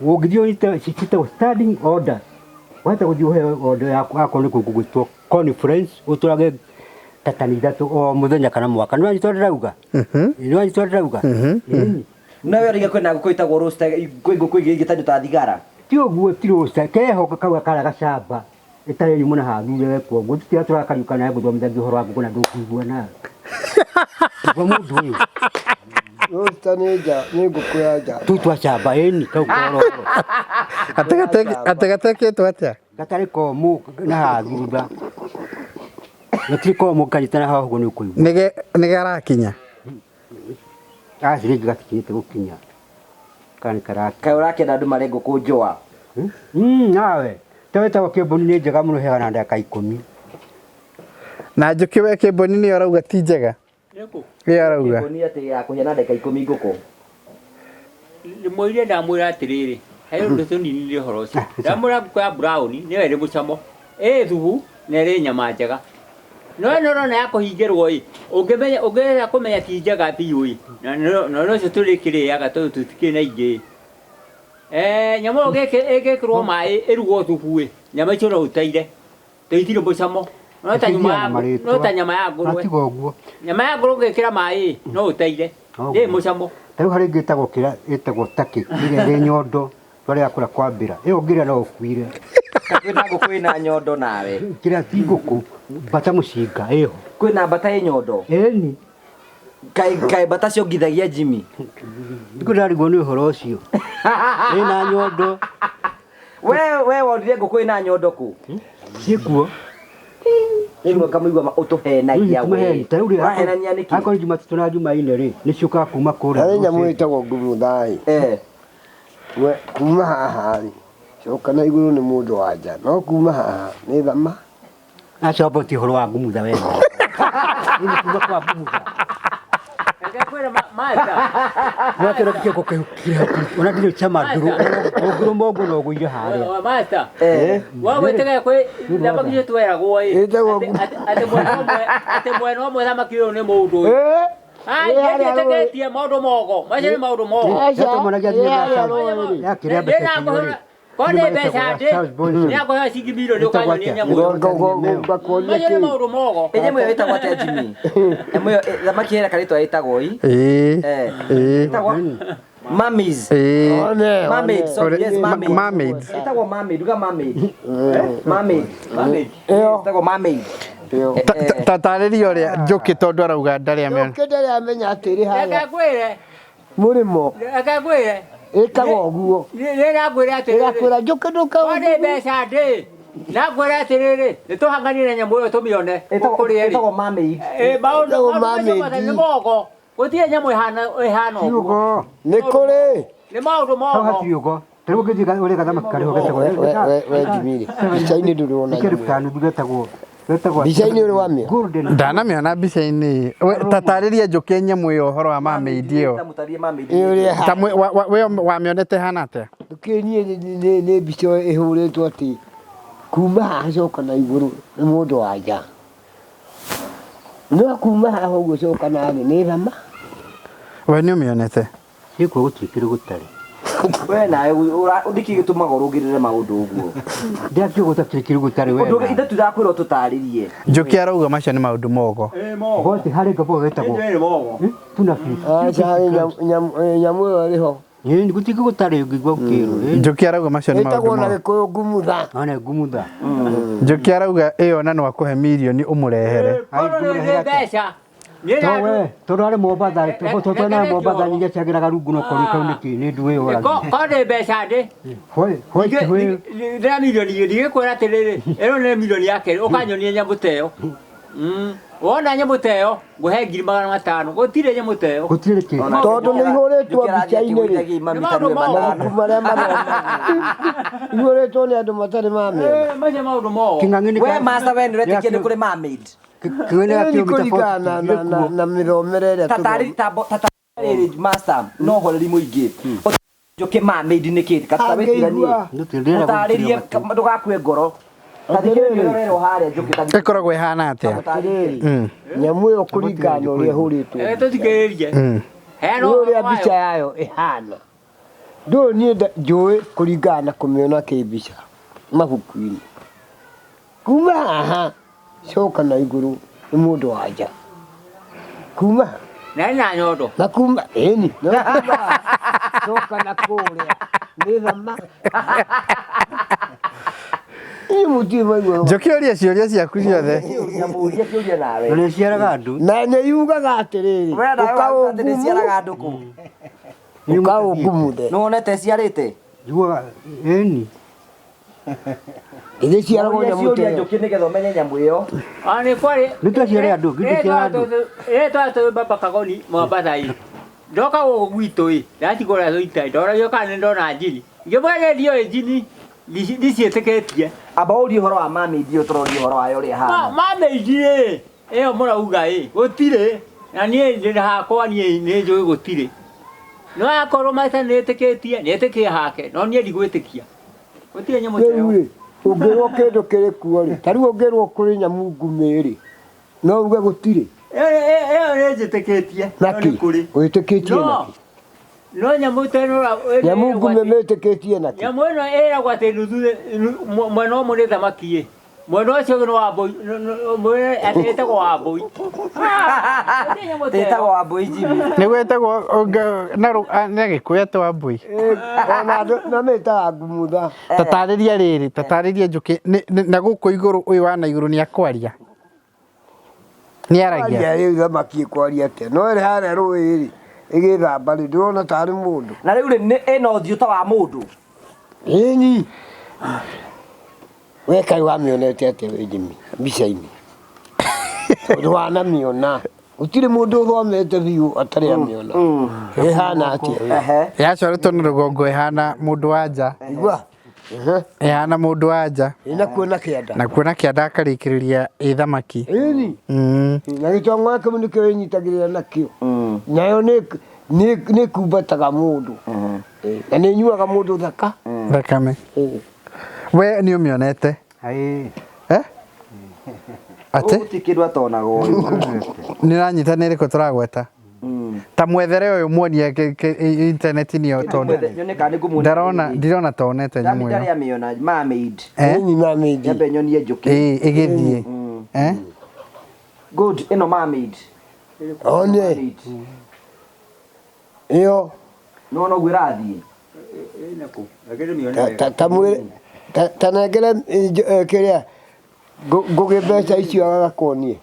ũngĩthiĩ citagwo standing order wahota gũthiĩ ũheo order yaku akorwo nĩ gwĩtwo conference ũtũrage ta tani ithatũ o mũthenya kana mwaka nĩ wanyitwo ndĩrauga nĩ wanyitwo ndĩrauga Na wewe ringa kwĩna ngũkũ ĩtagwo roaster kwĩ ngũkũ ingĩ igĩtanio ta thigara. ti ũguo ti roaster keho kauga kara gacamba ĩtarĩ nyumu na hathure wekwo ũguo tũtiga tũrakariũka nawe gũthomithia ũhoro wa ngũkũ na ndũkũigua nawe kwa mũndũ ũyũ roaster nĩ ngũkũ ya nja tutwa camba ĩni kau kororo Ategatekĩtwo atĩa? gatarĩ komũ na hathura gatirĩ komũ kanyitana haha ũguo nĩ ũkũigua Nĩ garakinya. rĩngĩ gatikinyĩte gũkinya kana karaka Kaĩ ũrakĩenda andũ marĩ ngũkũ njũa. nawe tawĩtagwo kĩmbũni nĩ njega mũno heaga na ndagĩka 10 Na njũkĩ we kĩboni nĩyo arauga ti njega. Ĩyo arauga. Kĩboni atĩ ya kũhĩa na ndagĩka 10 ngũkũ. Ndĩmwĩrire ndamwĩra atĩrĩrĩ he ũndũ tũninire ũhoro ũcio ndamwĩra ngũkũ ya brown nĩyo ĩrĩ mũcamo thubu na ĩrĩ nyama njega no ĩno ũrona ya kũhingĩrwo ũngĩenda kũmenya ti njega biũ na ũcio tũrĩkĩrĩaga tondũ tũtikĩrĩ na ingĩ nyama ĩyo ĩgĩkĩrwo maĩ ĩrugwo thubu nyama icio no ũteire tũitirĩ mũcamo no ta nyama ya ngũrwe atiga ũguo nyama ya ngũrwe ũngĩkĩra maĩ no ũteire ndĩ mũcamo tarĩu harĩ ĩngĩ ĩtagwo kĩrĩa ĩtagwo takĩ ĩrĩa ĩrĩ nyondo twarĩa ya kũrĩa kwambĩra ĩyo ũngĩrĩa no ũkuire Kwĩna ngũkũ ĩna nyondo nawe. kĩrĩa ti ngũkũ mbata mũcinga ĩho Kwĩna mbata ĩ nyondo. ĩni Kaĩ mbata ciongithagia Jimmy. ndĩkũrarigwo nĩ ũhoro ũcio ĩna nyondo We wonire ngũkũ ĩna nyondo kũ? ciĩkuo Rĩmwe ngamũigua ũtũhenagia we. Wahenania nĩkĩ? akorwo Jumatatũ na Jumaine rĩ nĩ ciũkaga kuma kũrĩa harĩ nyamũ ĩtagwo ngumuthai kuma haha rĩ coka na igũrũ nĩ mũndũ wa nja no kuma haha nĩ thama acoboti ũhoro wa ngumutha wega nĩ kuma kwa ngumutha mwakĩra kĩoko kĩhũkire ona ndĩrĩ chama ndũrũ ũngũrũ mongo no gũire harĩa Master wagwĩtega kwĩ thamaki icio tweragwo atĩ mwena ũmwe thamaki ũyũ nĩ mũndũ ũyũ nĩetĩkĩtie maũndũ mogo macio nĩ maũndũ mogo yatũmanagia yakĩrĩa mbeca Kone mbeca ndĩ nĩakũheo ciringi milioni ũkanyonia nyamũ macio nĩ maũndũ mogo Nyamũ ĩyo ĩtagwo atĩa Jimmy? Nyamũ ĩyo thamaki ĩrĩa karĩtwa ĩtagwo ĩtagwo mummies. Mermaid. Sorry, yes, mermaid. Mermaids. Ĩtagwo mermaid. Uga mermaid. Mermaid. Ĩtagwo mermaid. Tatarĩria ũrĩa njũkĩ tondũ arauga ndarĩ amenya. ndarĩ amenya atĩrĩ harĩa Ekakwĩre mũrĩmo ekakwĩre ĩkaga ũguo nĩrakwĩra atĩrĩrĩ ĩrakwĩra njũkĩ ndũka kone mbeca ndĩ nakwĩra atĩrĩrĩ nĩtũhanganire na nyamũ ĩyo tũmĩone kũrĩa Ĩtagwo mermaid. maũndũ nĩ mogo gũtirĩ nyamũ ĩhana ũguo nĩ kũrĩ nĩ maũndũ hau mogo hatirĩ ũgo tarĩu ũngĩthiĩ ũrĩa gathamaki karĩho getagwo we Jimmy mbica-inĩ ndũrona kĩrĩbuta nuthu getagwo mbica-inĩ ũrĩ wamĩona golden Ndanamĩona mbica-inĩ. Tatarĩria njũkĩ nyamũ ĩyo ũhoro wa mermaid ĩyo. Tamũtarie mermaid. Ta we wamĩonete hana atĩa? ndũkĩnie nĩ mbica ĩhũrĩtwo atĩ kuma haha coka na igũrũ nĩ mũndũ wa nja no kuma haha ũguo coka na thĩ nĩ thama We nĩũmĩonete? ciĩkuo gũtirĩ kĩrĩ gũtarĩ We nawe ndiki gĩtũmaga ũrũngĩrĩre maũndũ ũguo. ndakĩo gũtakĩrĩ kĩrĩ gũtarĩ Ũndũ wega ithatũ ndakwĩra ũtũtarĩrie. Njũkĩ arauga macio nĩ maũndũ mogo. goti harĩ ngabo getagwo tuna fish nyamũ ĩyo ĩrĩ ho gũtirĩ gũtarĩ ũngĩigua ũkĩrwo Njũkĩ arauga macio nĩ ĩtagwo maũndũ na mogo. gĩkũyũ ngumutha ona ngumutha Njũkĩ arauga ĩyo na no akũhe mirioni ũmũrehere. kono nĩ mbeca Towe, torare Mombatha, totona Mombatha ninge chagiraga rungu no kori kauniki ni nduwe ora. Ko de mbeca ndi. Hoi twe. Ndira milioni ndige kwera atiriri. Ero ne milioni yake ukanyonia nyamuteo. Wona nyamuteo nguhe 500 gutire nyamuteo. Gutire ki. Tondu ni ihoretwo mbica-inĩ rĩ. Maria ihoretwo nĩ andũ matarĩ mamĩona. Macio maũndũ mo. We master we nĩũretĩkia nĩ kũrĩ mermaid. Nĩ kũringana na mĩthomere ĩrĩa tatarĩrĩ master no horeri mũingĩ. Njoke mermaid nĩ kĩĩ katabĩtiranie. Tatarĩrie ndũgakue ngoro. Ĩkoragwo ĩhana atĩa? nyamũ ĩyo kũringana ũrĩa ĩhũrĩtwo. Tũthikĩrĩrie. Ũrĩa mbica yayo ĩhana. Ndũĩ niĩ njũĩ kũringana na kũmĩona kĩ-mbica mabuku-inĩ. Kuma haha coka na igũrũ nĩ mũndũ wa nja. Kuma na nyondo. na kuma ĩni coka na kũrĩa nĩ thama. Njũkĩũria ciũria ciaku ciothe. Nĩ ciaraga andũ. Na nĩ yugaga atĩrĩrĩ. Ũkaũngumuthe. No wonete ciarĩte. Yuaga ĩni. Ĩrĩ ciaragwo nyamũ ta ĩyo. Njũkĩ nĩgetha ũmenye nyamũ ĩyo. Nĩ kwarĩ. Nĩ twaciare andũ, nĩ twaciare andũ. Twatũ baba Kagoni Mombatha ĩ. Ndoka gũkũ gwitũ ĩ. Ndatigũra thũita. Ndoragio kana nĩ ndona njini. Ngĩmwĩra ndio njini. Ndiciĩtĩkĩtie. Amba ũri ũhoro wa mermaid ũyũ tũroria ũhoro wayo ũrĩa hana. Mermaid ĩ. Ĩyo mũrauga ĩ. Gũtirĩ. Na niĩ ndĩ hakwa niĩ nĩ njũĩ gũtirĩ. No akorwo maita nĩĩtĩkĩtie hake. No niĩ ndigwĩtĩkia. Gũtirĩ nyamũ ta ĩyo. Ũngĩrwo kĩndũ kĩrĩ kuo rĩ. Ta rĩu ũngĩrwo kũrĩ nyamũ ngume rĩ. No uge gũtirĩ. Ĩyo nĩ njĩtĩkĩtie. Naki wĩtĩkĩtie naki. No nyamũ ta ĩno nyamũ ngume mĩtĩkĩtie naki. Nyamũ ĩno ĩragwo atĩ nuthu mwena ũmwe nĩ thamaki ĩ. Mwena ũcio nĩ wa mbũi. Atĩ ĩtagwo wa mbũi. Ĩtagwo wa mbũi Jimmy. Nĩguo ĩtagwo nĩ Gĩkũyũ ĩtagwo wa mbũi. Ona andũ na mĩtaga ngumutha. Tatarĩria rĩrĩ, tatarĩria njũkĩ na gũkũ igũrũ ũyũ wa na igũrũ nĩ akwaria. Nĩ aragia. Rĩu thamaki ĩkwaria atĩa. No ĩrĩ harĩa rũĩ rĩ. Ĩgĩthamba rĩ ndĩrona tarĩ mũndũ. Na rĩu rĩ ĩna ũthiũ ta wa mũndũ. Ĩni. We kaĩ wamĩonete atĩa we Jimmy mbica-inĩ? Tondũ wanamĩona. Gũtirĩ mũndũ ũthomete biũ atarĩ amĩona. Ĩhana atĩa we? Yacoretwo na rũgongo ĩhana mũndũ wa nja. Igua. Ĩhana mũndũ wa nja. Ĩna kuona kĩanda. Na kuona kĩanda akarĩkĩrĩria ĩ thamaki. Ĩni. Na gĩtongo gĩake nĩkĩo ĩnyitagĩrĩra nakĩo. Nayo nĩ kumbataga mũndũ. Na nĩ nyuaga mũndũ thakame. We nĩ ũmĩonete? Atĩ? Gũtirĩ kĩndũ atonaga ũyũ. Nĩ ũranyita nĩ ĩrĩkũ tũragweta? Ta mwethere ũyũ muonie intaneti-inĩ ĩyo tondũ ndirona ta onete nyamũ ĩyo. Ndarĩ amĩona mermaid. Ĩni mermaid. Nyambe nyonie njũkĩ. Ĩgĩthiĩ. Good, ĩno mermaid. One. Ĩyo. No noguo ĩrathiĩ. Ta nengere kĩrĩa ngũgĩ mbeca icio agakonie.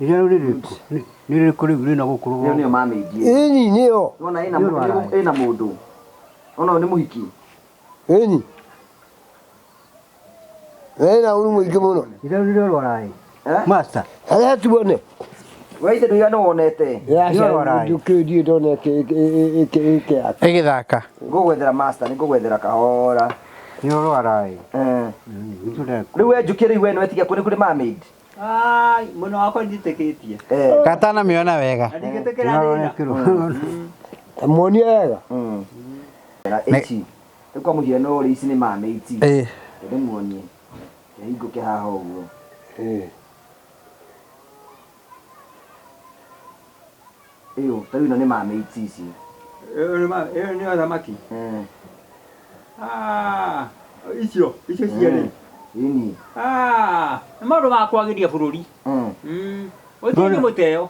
Ĩrĩa rĩu rĩrĩkũ? Nĩ rĩrĩkũ rĩu rĩna gũkũ rũgongo? Nĩyo mermaid. Ĩni nĩyo. Wona ĩna mũndũ. Ona nĩ mũhiki. Ĩni. Ĩna ũru mũingĩ mũno. Ĩrĩa rĩu rĩrwara ĩ. Master. Harĩa tuone. Weithe ndũigana wonete. Njũkĩ ndona ĩgĩthaka. Ngũgwethera master, nĩ ngũgwethera kahora. Nĩ ũrwara ĩ. Rĩu we njũkĩ rĩu we nĩ wetigia kũ nĩ kũrĩ mermaid. Mũno wakwa nditĩkĩtie. Gatanamĩona wega. Ndingĩtĩkĩra thĩna. Tamuonie wega. Ici. Nĩ kwa mũhiano ũrĩ ici nĩ mermaids. Ndĩmuonie. Hingũke haha ũguo. Ĩyo, ta rĩu ĩno nĩ mermaids ici. Ĩyo nĩyo thamaki. Icio ciarĩ. Ĩni. Nĩ maũndũ ma kwagĩria bũrũri. Gũtirĩ nyamũ ta ĩyo.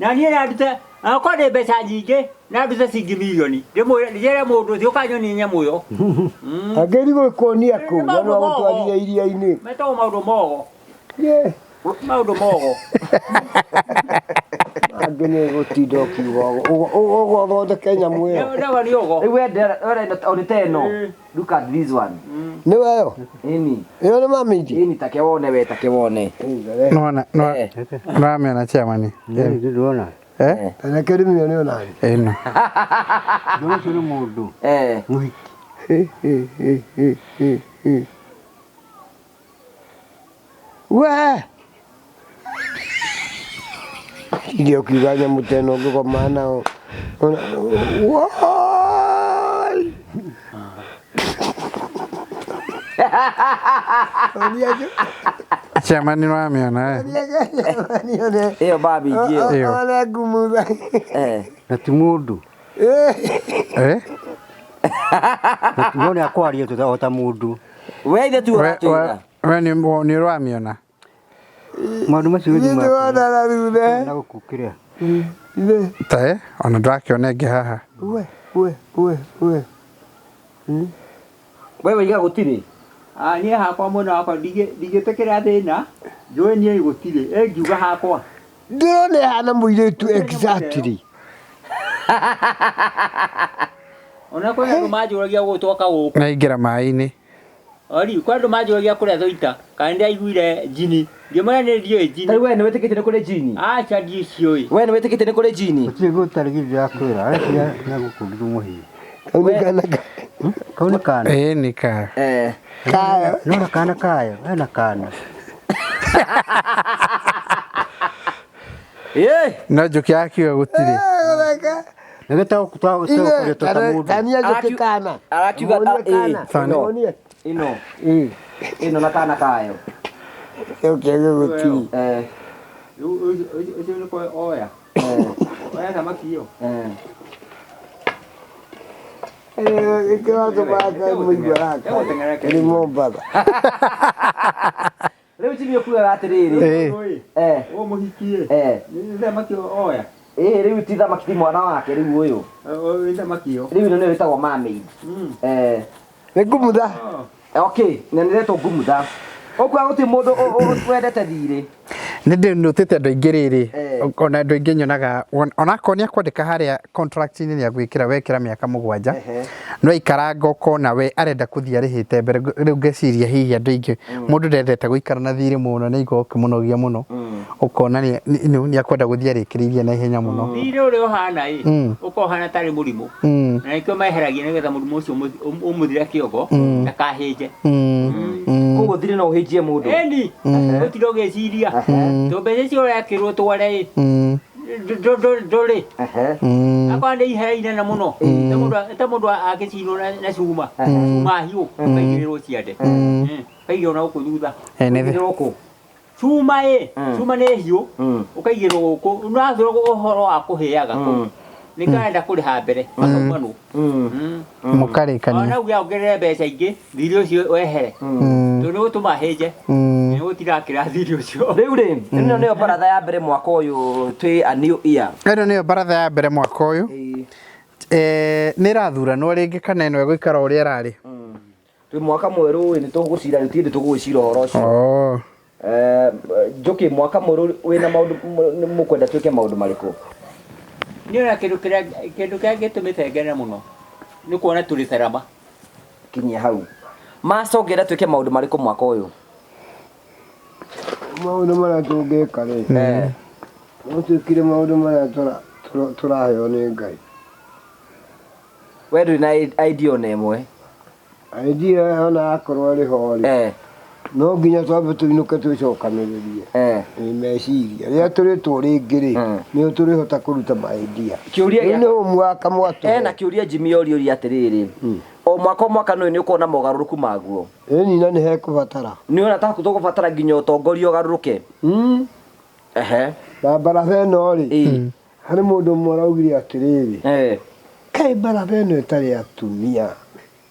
Na niĩ nandute, akorwo ndĩ mbeca nyingĩ, nandute ciringi milioni. Ndĩre mũndũ ũcio ũkanyonia nyamũ ĩyo. Angĩri gwĩkuonia kũu, no gũtwarire iria-inĩ. Metagwo maũndũ mogo. maundu mogo angene gutinda ukiuga ugo thonde Kenya mwe ndawa ni ugo Riu wenda on teno. Look at this one. ni weyo Ini. iyo ni mamiji Ini take wone we take wone. No ramena chairman. Ndona. ana kerimi yo ni onani Eno. Ndona suru mundu. Muhiki. we ndio kiganya muteno kwa maana wai Chairman no ramena Iyo babi je. Iyo. Ole gumuza Na ti mundu. Ngone akwaria tutahota mundu. We ithe tu ratwira. We ni ramiona. Maundu macio ni ni ma. wana la rude Na gukukiria. Tae ona ndakĩona ĩngĩ haha. we We iga gutire. ni hakwa mwana wakwa ndigetekera thina njũĩ niĩ gũtirĩ engiuga hakwa ndĩrona hana mũirĩtu exactly ona kwĩ andũ manjũragia gũtwoka gũkũ Na ingĩra maĩ-inĩ. Ori kwa andũ manjũragia kũrĩa thũita kana nĩaiguire njini ngĩmwĩra nĩ ndiũĩ njini Tari we nĩ wĩtĩkĩte nĩ kũrĩ jini. aca ndiciũĩ We nĩ wĩtĩkĩte nĩ kũrĩ jini. Ti gutarigirira kwira. Arĩa na gukundu muhi. kaunekana Kauni kana. Ni ka. kayo Nona kana kayo. Ena kana. No njũkĩ akiuga gũtirĩ. Nageta kutawa Ile tota mundu. tania jokekana Arakiuga Onie ino. Ino na kana kayo. ukege guti ũcio nĩ kwa oya oya thamaki ĩyo ikiwa tubaka muigwaraka ni Mombasa Rĩu jini ũkuaga atĩrĩrĩ. ũyũ mũhikie nĩ thamaki oya Rĩu ti thamaki ti mwana wake rĩu ũyũ. nĩ thamaki ĩyo Rĩu ĩno nĩyo ĩtagwo mermaid. nikumutha Okay, na nĩretwo ngumutha. Ũkuaga gũtirĩ mũndũ wendete thirĩ. Nĩ ndĩnũtĩte andũ aingĩ rĩrĩ ona andũ aingĩ nyonaga onakorwo nĩakwandĩka harĩa contract-inĩ nĩagwĩkĩra wekĩra mĩaka 7 no ikaranga ũkona we arenda kũthiĩ arĩhĩte mbere rĩu ngeciria hihi andũ aingĩ mũndũ ndendete gũikara na thirĩ mũno nĩ igwa ũkĩmũnogia mũno ũkona nĩakwenda gũthiĩ arĩkĩrĩirie na ihenya mũno thirĩ ũrĩa ũhana ũkohana tarĩ mũrimũ na nĩkĩo meheragia nĩgetha mũrimũ ũcio ũmũthire kĩongo ndakahĩnje Koguo thirĩ no ũhĩnjie mũndũ. eni gũtirĩ ũgĩciria to mbeca icio ũrekĩrwo tware ndũrĩ akorwo nĩ ihera inene mũno ta mũndũ agĩcinwo na cuma cuma hiũ kaigĩrĩrwo ciande kaigĩrwo na gũkũ thutha cuma cuma nĩ hiũ ũkaigĩrwo gũkũ ũrathũra ũhoro wa kũhĩaga kũu nĩkarenda kũrĩha mbere makaumanu mũkarĩkania ona uga ongerere mbeca ingĩ thirĩ ũcio wehere tondũ nĩgũtũma hĩnje nĩgũtirakĩra thirĩ ũcio Rĩu rĩ, ĩno nĩyo baratha ya mbere mwaka ũyũ twĩ a new year. ĩno nĩyo baratha ya mbere mwaka ũyũ nĩ ĩrathuranwo rĩngĩ kana ĩno ĩgũikara ũrĩa ĩrarĩ Twĩ mwaka mwerũ nĩ tũgũcira rĩu tindĩ tũgũgĩcira ũhoro ũcio. Njũkĩ mwaka mwerũ wĩna maũndũ mũkwenda twĩke maũndũ marĩkũ? niona kĩndũ kĩrĩa gĩtũmĩte ngene mũno nĩ kuona tũrĩ tharama Kinyia hau. Macongera twĩke maũndũ marĩkũ mwaka ũyũ? maũndũ marĩa tũngĩka rĩ no twĩkire maũndũ marĩa tũraheo nĩ Ngai We ndũrĩ na idea ona ĩmwe? idea ona akorwo rĩ ho rĩ no nginya twambe tũinũke twĩcokanĩrĩrie meciria rĩrĩa tũrĩtwo rĩngĩ rĩ nĩo tũrĩhota kũruta maendia Kĩũria nĩ mwaka mwatũ ena kĩũria Jimmy oria atĩrĩrĩ. O mwaka nĩ ũkona mogarũrũku maguo. ĩni na nĩ hekũbatara Nĩona ta tũgũbatara nginya ũtongoria ũgarũrũke. na Baratha ĩno rĩ harĩ mũndũ ũmwe araugire atĩrĩrĩ kaĩ Baratha ĩno ĩtarĩ atumia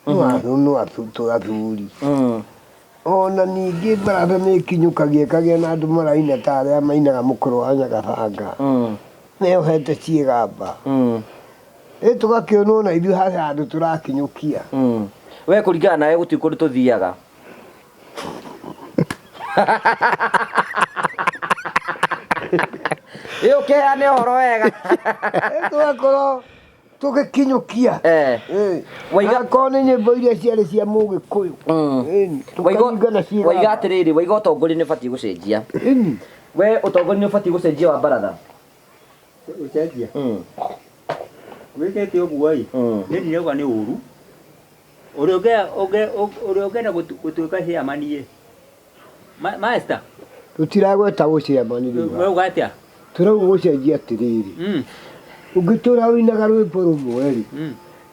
no athuri ona ningĩ Baratha nĩ ĩkinyũkagia ĩkagĩa na andũ maraina ta arĩa mainaga mũkũrũ wa Nyagabanga meyohete ciĩgamba tũgakĩonwo na ithuĩ harĩ handũ tũrakinyũkia We kũringana nawe gũtirĩ kũndũ tũthiaga. Iyo keane horo wega. Twakorwo tugikinyukia Waiga kone nyimbo iria ciarĩ cia Mũgĩkũyũ waiga atiriri waiga ũtongoria nĩ ũbatiĩ gũcenjia. We ũtongoria nĩ ũbatiĩ gũcenjia wa Baratha. Ucenjia wikete ũguo ĩ nĩ ndirauga nĩ ũru ũrĩa ũngĩenda gũtuĩka ciamanie master tutiragweta gũciamania wewe ugatia turauga gũcenjia atiriri ũngĩtũra wĩinaga rwĩmbo rũmwe rĩ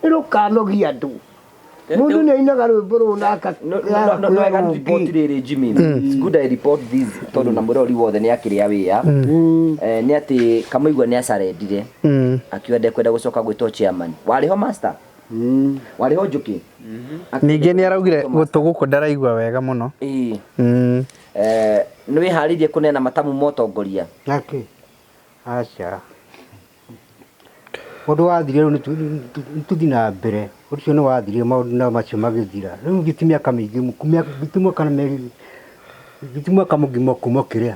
nĩrũkanogia andũ mũndũ nĩainaga rwĩmbo rũu naka no I can report rĩrĩ Jimmy. It's good I report this tondũ na mũrori wothe nĩ akĩrĩa wĩya nĩ atĩ Kamũigua nĩ acarendire akiuga ndekwenda gũcoka gwĩtwo chairman. Warĩho master? Warĩho Njũkĩ? Ningĩ nĩ araugire gũtũ gũkũ ndaraigua wega mũno. Nĩ wĩharĩirie kũneana matamu motongoria? Nake aca mũndũ wathire rĩu nĩtũthiĩ na mbere ũcio nĩ wathire maũndũ macio magĩthira rĩu gĩtimia kamĩingĩ gĩtimwa kana merĩ gĩtimwa kamũgimo kuma kĩrĩa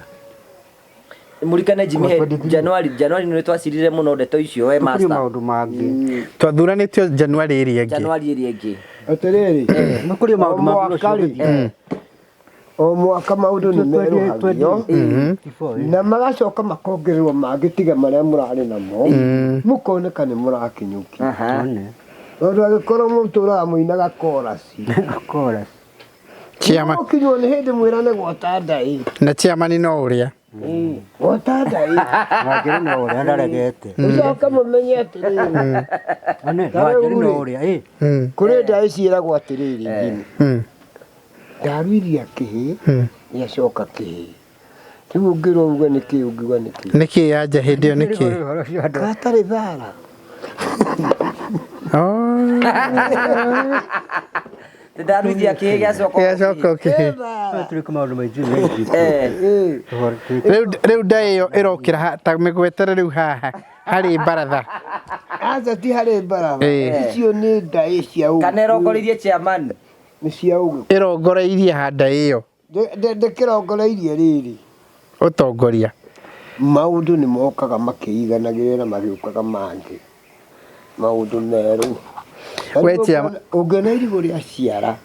Mũrikane Jimmy January nĩ twacirire mũno ndeto icio we master. Maũndũ mangĩ twathuranĩtio January ĩrĩa ĩngĩ. January ĩrĩa ĩngĩ atirĩrĩ nĩkũrĩ maũndũ mangĩ o mwaka maũndũ nĩ meruhagio na magacoka makongererwo mangĩ tiga marĩa mũrarĩ namo mũkoneka nĩ mũrakinyũkia tondũ agĩkorwo mũtũraga mũinaga korasi Chairman ũkinywo nĩ hĩndĩ mwĩrane gwota ndai na chairman no ũrĩa gwota ndai wagĩrĩ no ũrĩa ndaregete ũcoka mũmenye atĩrĩrĩ wagĩrĩ no ũrĩa kũrĩ ndai ciĩragwo atĩrĩrĩ ngini ndaruirie kĩhĩ nĩacoka kĩhĩ rĩu ũngĩrauga nĩkĩ ũngiuga nĩkĩ yanja hĩndĩ ĩyo nĩkĩ gatarĩ thara ndaruithia kĩhĩ gĩacoka kĩhĩ tũrĩ maũndũ maingĩ rĩu nda ĩyo ĩrokĩra ta mĩgwetere rĩu haha harĩ Baratha aca ti harĩ Baratha icio nĩ ndaĩ cia ũguo kana ĩrongoreirie chairman nĩ cia ũguo ĩrongoreirie handa ĩyo ndĩkĩrongoreirie rĩrĩ ũtongoria maũndũ nĩ mokaga makĩiganagĩrĩra magĩũkaga mangĩ maũndũ merũ ũngĩona irigũ rĩa ciara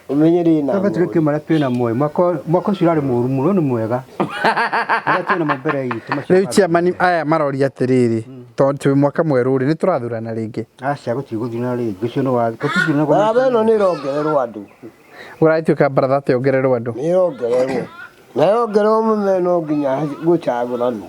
umenye rĩna tũrĩ kĩmara twĩna muoyo mwaka ũcio ũrarĩ mũru mũno nĩ mwega twĩna mambere itũ rĩu chairman aya maroria atĩrĩrĩ tondũ mwaka mwerũ rĩ nĩ tũrathurana rĩngĩ aca gũtigũthurana rĩngĩ ũcio nĩ wa Baratha ĩno nĩ ĩrongererwo andũ ũratuĩka Baratha atĩ ongererwo andũ nĩ ĩrongererwo na yongererwo mũmena no nginya gũcagũranwo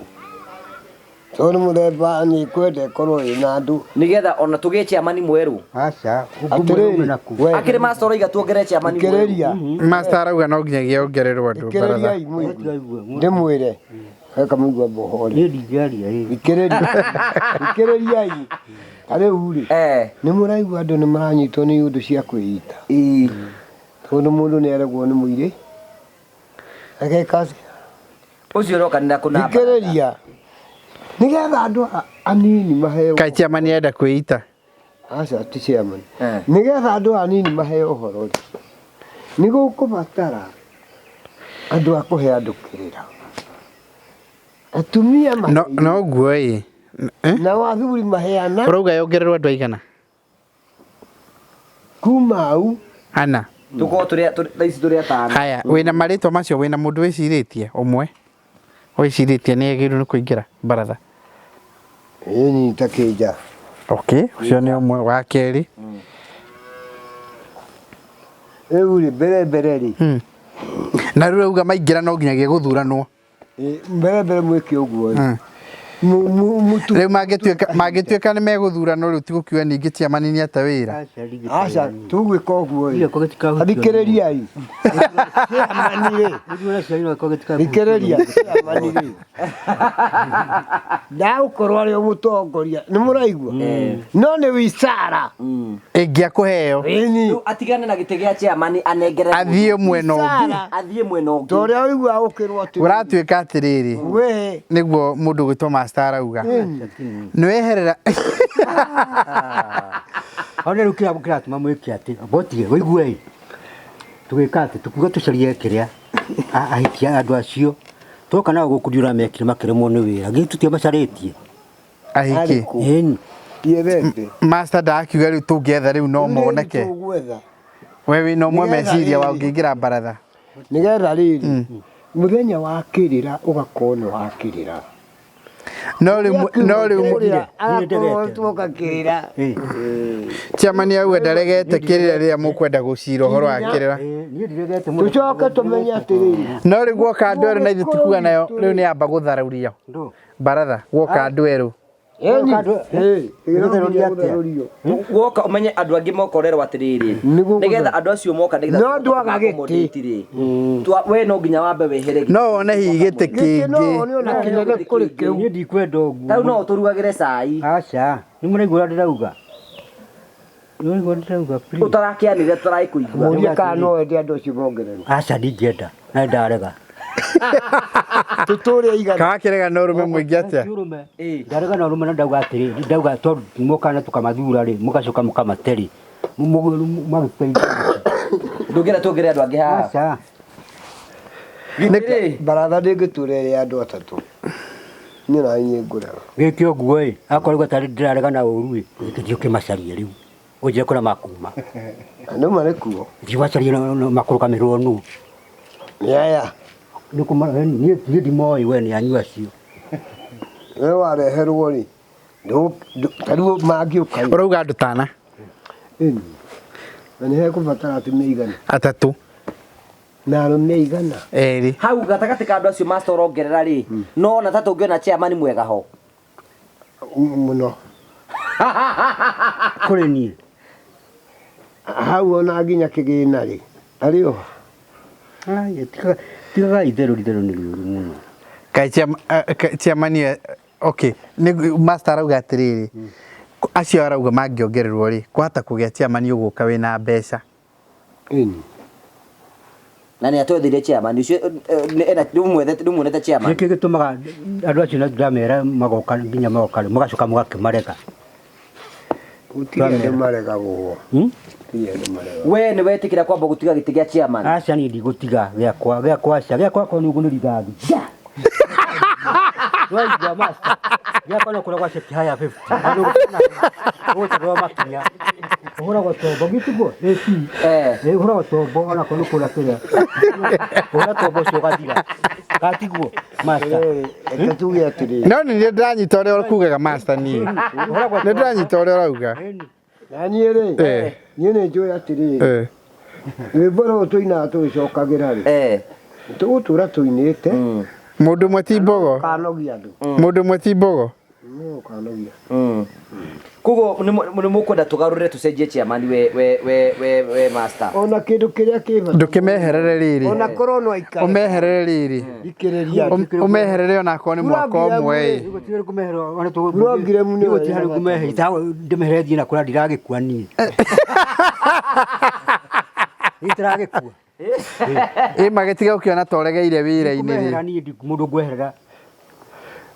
tondũ mũthemba nĩ kwenda ĩkorwo ĩna andũ nĩgetha ona tũgĩe chairman mwerũ aca akĩrĩ master oiga tuongerere chairman mwerũ master arauga no nginya gĩongererwo andũ Baratha ndĩmwĩre Kamũigua mbohori ikĩrĩriai tarĩu rĩ nĩ mũraigua andũ nĩ maranyitwo nĩ ũndũ cia kwĩita tondũ mũndũ nĩ aregwo nĩ mũirĩ ageka ũcio ũrokanĩra kũna ikĩrĩria nĩgetha andũ anini maheo kaĩ chairman enda kwĩita aca ti chairman nĩgetha andũ anini maheo ũhoro rĩ nĩ gũkũbatara andũ a kũhe andũ kĩrĩra atumia no guo ĩ na wathuri maheana ũrauga yongererwo andũ aigana kuma au ana tuko tũrĩa tũrĩa atano haya wĩna marĩtwa macio wĩna mũndũ wĩcirĩtie ũmwe wĩcirĩtie nĩ agĩrĩirwo nĩ kũingĩra Baratha ĩni takĩnja okay ũcio nĩ ũmwe wa kerĩ rĩu rĩ mbere rĩ na rĩu auga maingĩra no nginyagia gũthuranwo mbere mwĩke ũguo rĩu mangĩtuĩka nĩ megũthurano rĩu tigũkiuga ningĩ chairman nĩ ate wĩra aca tũgwĩka ũguo thikĩrĩriai thikĩrĩria ndagũkorwo arĩ o mũtongoria nĩ mũraigua no nĩ wĩcara ĩngĩa kũheo rĩu atigane na gĩtĩ gĩa chairman anengerere athiĩ mwena ũngĩ torĩa ũigua gũkĩrwo atĩ ũratuĩka atĩrĩrĩ nĩguo mũndũ gwĩtwo master arauga nĩ weherera ona rĩu kĩratũma mwĩke atĩ botige wĩigue tũgĩka atĩ tũkuga tũcarie kĩrĩa ahikia andu acio toka na gukuriura mekire makiremo ni wira gitutie macaretie ahiki eni Yebende. master ndakiuga riu tungetha riu no moneke wewe no mwe meciria wa ungingira Baratha Nigetha riri. Muthenya wakirira ugakona wakirira. no riu Tuoka kirira. Chairman auga ndaregete kirira ria mukwenda gucira horo akirira ni ndiregete mu Tucoka tumenya atiriri. no riu gwoka ndweru na ithu tikuga nayo riu ni amba gutharauria Baratha gwoka ndweru woka umenye andu angi mokorerwo atiriri nigetha andu acio moka nigetha no ndwaga giti we no nginya wambe wehere no one higite kingi no na kinene kuri kiu ni ndikwenda uguo tau no turugagire cai aca ni muraigua ndirauga utarakianire turaikuigua muria kana no ende andu acio bongererwo aca ndingenda na ndarega tuturia igana kakirega no rume muingi atia ndarega na rume na ndauga atiri ndauga tondu mukana tukamathura ri mugacoka mukamateri ndungira tungire andu angi haha aca Baratha ndingiturere andu atatu ni na inye ngurega giki oguo ri akorwo tari ndirarega na uru ri githio kimacaria riu uje kura makuma andu marekuo thiwacaria makuruka mironu yaya ni ndimoi we ni anyu acio we wareherwo ri tariu mangiuka urauga andu tana na ni hekubatara atumia igana atatu na arume igana eri hau gatagati ka andu acio master urongerera ri no na tatu ungiona chairman mwega ho muno kuri ni hau ona nginya kigina ri ario ai tiga itherũ ni ruru muno kai chairman okay ni master auga atiriri acio arauga mangiongererwo ri kwata kugia chairman uguka wina mbeca na ni atwethire chairman ucio ena ndumwethete chairman giki gitumaga andu acio na ndamera magoka nginya magoka mugacoka mugakimareka utire marega guo we ni wetikira kwamba gutiga giti gia chairman aca ni ndigutiga giakwa ko ni ugu ni rithathi waigua master giakwa no kuragwa ceki haya 50 utarwa makinya uhora tombo gitugo uhora tombo ona kono kula kira uhora tombo cio gathira gatiguo master ekatuge atiri no ni ndanyita uria urakugaga master ni ni ndanyita uria urauga nani ri ni ne njoi atiri wiboro tuina tucokagira ri tugutura tuinite mundu mwe kanogia andu mundu mwe timbogo no kanogia kugo ni mukwenda tugarurire tucenjie chairman we master ona kindu kiria kiva ndukimeherere riri ona korono ikara umeherere riri ikiriria umeherere ona ko ni mwaka omwe gutire kumehera ona tu Urongire muno gutire hari kumehera tawo ndimeherethi na kura ndiragikua ni itiragikua magetiga ukiona toregeire wira-ini ri ni mundu ngweherera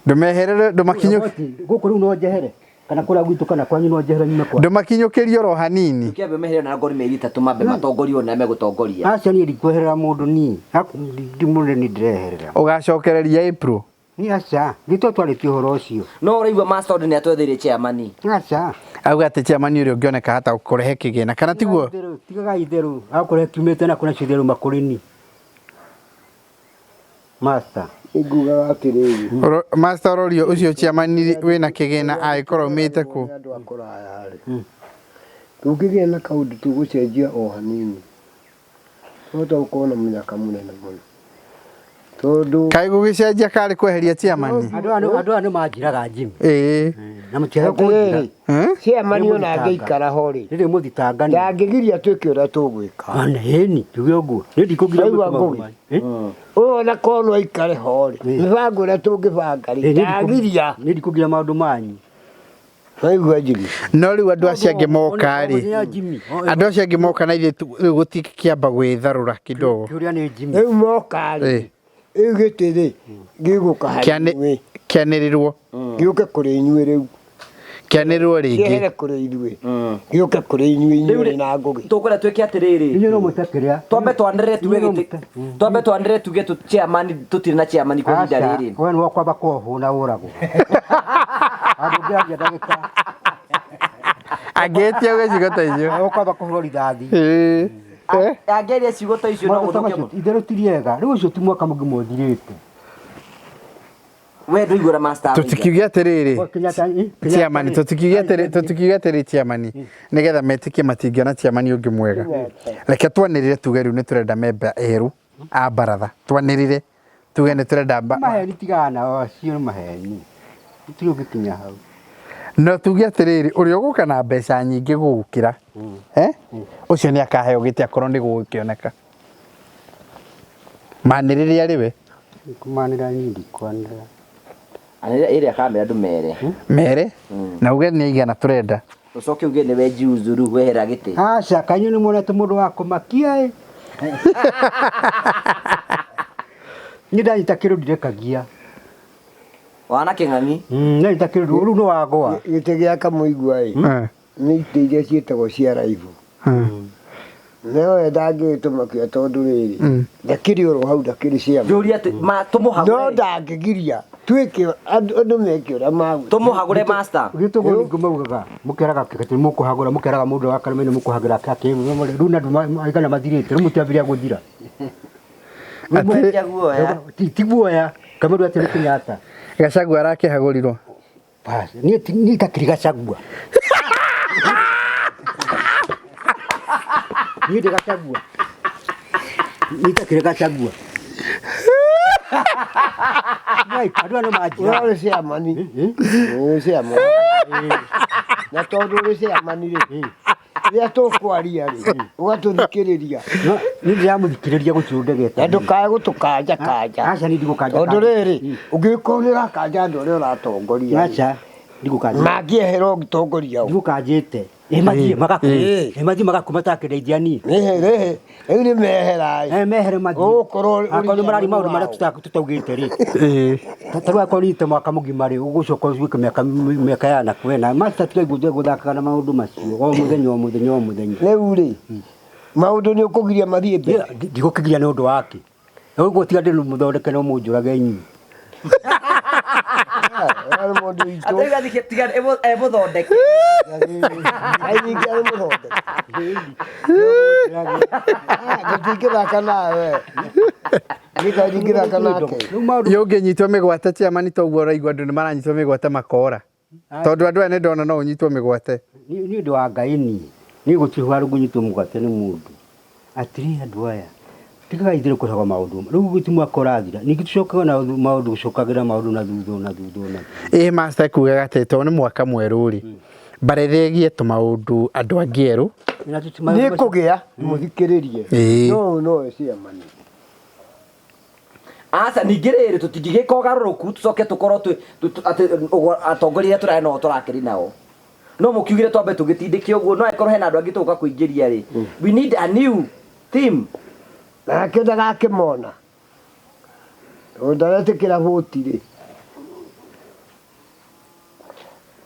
ndumeherere ndumakinyu guku riu no njehere kana kura gwitu kana kwanyu no njehere nyuma kwa ndumakinyukirio ro hanini kiambe mehere na ngori meri 3 mambe matongorio na megutongoria aca ni ndikweherera mundu ni ndimure ni ndireherera ugacokereria April ni aca gitwa twarĩtie ũhoro ũcio no ũraigua master ni atwethirie chairman aca auga ati chairman uria ungioneka hata ukurehe kigina kana tiguo tigaga itherũ akũrehe kiumĩte na kuna citherũ makũrĩni master iguga atiri master rorio ucio chairman wina kigina aikorwo umite ku andu akoraya ri tukigia na kaundu tugucenjia o hanini toto ukona munyaka munene muno tondu kai gugicenjia kari kweheria chairman andũ anu manjiraga Jimmy na mũtiaga kũnjira chairman ona ngeikara hori rĩrĩ mũthitangani ndangigiria twike uria tugwika ana heni tuge ũguo nĩ ndikũgira ona kono ikare hori mibango uria tungibanga ri ndangiria nĩ ndikũgira maũndũ manyu aigua Jimmy no riu andu acio angĩ moka ri andu acio angĩ moka na ithuĩ gũtikiamba gwĩtharũra kidogo kĩũria nĩ Jimmy rĩu moka ri igitiri giguka hari kianĩrĩrwo giuke kuri inyuĩ rĩu Kĩanĩrwo rĩngĩ. Kĩhere kũrĩ ithuĩ. Gĩũke kũrĩ inyuĩ na ngũgĩ. Tũkwenda twĩke atĩrĩrĩ. Inyo no mũtakĩrĩa. Twambe twanĩrĩre tuge gĩtĩ. Twambe twanĩrĩre tuge chairman tutirĩ na chairman kwa ihinda rĩrĩ. Wewe nĩ wakwamba kũhũ na ũragwo. Andũ ngĩaria ndagĩka. Angĩtia gĩcigo ta icio. Wakwamba kũhũrwo rithathi. Angĩaria ciugo ta icio no gũthũke. Itherũ ti rĩega. Rĩu ũcio ti mwaka mũngĩ mũthirĩte. We ndũigũra master. Tũtikiuge atĩrĩrĩ. Chairman tũtikiuge atĩrĩrĩ chairman. Nĩgetha metĩkie matingĩona chairman ũngĩ mwega. Reke twanĩrĩre tuge rĩu nĩ tũrenda member erũ a Baratha. Twanĩrĩre tuge nĩ tũrenda maheni tigana o cio maheni. Tũtirĩ ũngĩkinya hau. No tuge atĩrĩrĩ ũrĩa ũgũka na mbeca nyingĩ gũgũkĩra. Ũcio nĩ akaheo gĩtĩ akorwo nĩ gũgũkĩoneka. Manĩrĩre arĩ we. Kumanĩra nyindi kwanĩra. Anĩrĩra ĩrĩa kamera andũ mere. Mere? Na uge nĩ igana tũrenda. Ucoke uge nĩ we jiuzuru wehera gĩtĩ. Aca kanyu nĩ muonete mũndũ wa kũmakia. Nĩ ndanyita kĩrũndi rekagia. Wana kĩng'ang'i. Ndanyita kĩrũndi rĩu nĩ wagũa. Gĩtĩ gĩa kamũigua nĩ itĩ iria ciĩtagwo cia raibu. No ndangĩtũma kĩo tondũ rĩrĩ. Ndakĩrĩ oro hau ndakĩrĩ cia. Njũria atĩ tũmũhagũre. No ndangĩgiria. Twĩke andũ meke ũrĩa magu. Tũmũhagũre master. Gĩtũgũ ningũ maugaga mũkeraga kĩgatĩ mũkũhagũra mũkeraga mũndũ wa karĩmĩ mũkũhagũra kake. Rĩu na andũ aigana mathirĩte rĩu mũtiambĩrĩria gũthira. Ti guoya kamũndũ atĩ nĩ Kenyatta. Gachagua arakĩhagũrirwo. Bas niĩ takĩrĩ Gachagua. Niĩ ndĩ Gachagua. Niĩ takĩrĩ Gachagua. Mai andũ no majira. Ũrĩa chairman. Chairman. Na tondũ ũrĩ chairman rĩ. Rĩrĩa tũkwaria rĩ. Ũgatũthikĩrĩria. Nĩ ndĩramũthikĩrĩria gũcundegeta. Na ndũkae gũtũkanja. Aca nĩ ndigũkanja. Tondũ rĩrĩ ũngĩkorwo nĩ ũrakanja andũ arĩa ũratongoria. Aca ndigũkanja. Mangĩehera ũgĩtongoria ũũ. Ndigũkanjĩte. Mathiĩ magakuma takĩndeithia niĩ. Rĩhĩ rĩu nĩ mehera. Mehere mathiĩ. Ũgũkorwo akorwo nĩ marari maũndũ marĩa tũtaugĩte rĩ. Tarĩu akorwo nĩte mwaka mũgima rĩ ũgũcoka ũgĩke mĩaka ya naku na master tiga gũthakaga na maũndũ macio o mũthenya. Rĩu rĩ maũndũ nĩ ũkũgiria mathiĩ mbere. Ndigũkĩgiria nĩ ũndũ wake. Ũguo tiga ndĩ mũthondeke no mũnjũrage inyuĩ. Ataiga tiga mũthondeke. Aingia mũthondeke. Tũtingĩthaka nawe. Nĩkanyingĩthaka nake. Ũngĩnyitwo mĩgwate chairman toguo ũraigua andũ nĩ maranyitwo mĩgwate makora. Tondũ andũ aya nĩ ndona no ũnyitwo mĩgwate. Nĩ ũndũ wa Ngai niĩ. Niĩ gũtirĩ harũ ngũnyitwo mũgwate nĩ mũndũ. Atiri andũ aya. Tigaga ithire kũhaga maũndũ. Rĩu gũtimwa korathira. Ningĩ tũcokaga na maũndũ gũcokagĩra maũndũ na thutha. Master kugaga atĩ to nĩ mwaka mwerũ rĩ. Barethegie tũmaũndũ andũ angĩ erũ. Nĩ kũgĩa mũthikĩrĩrie. No chairman. Aca ningĩ rĩrĩ tũtingĩgĩka ũgarũrũku tũcoke tũkorwo atongoria tũrae nao tũrakĩrĩ nao. No mũkiugire twambe tũgĩtindĩke ũguo no akorwo hena andũ angĩ tũgũka kũingĩria rĩ. We need a new team. Nake ndagakĩmona. Ndaretĩkĩra voti rĩ.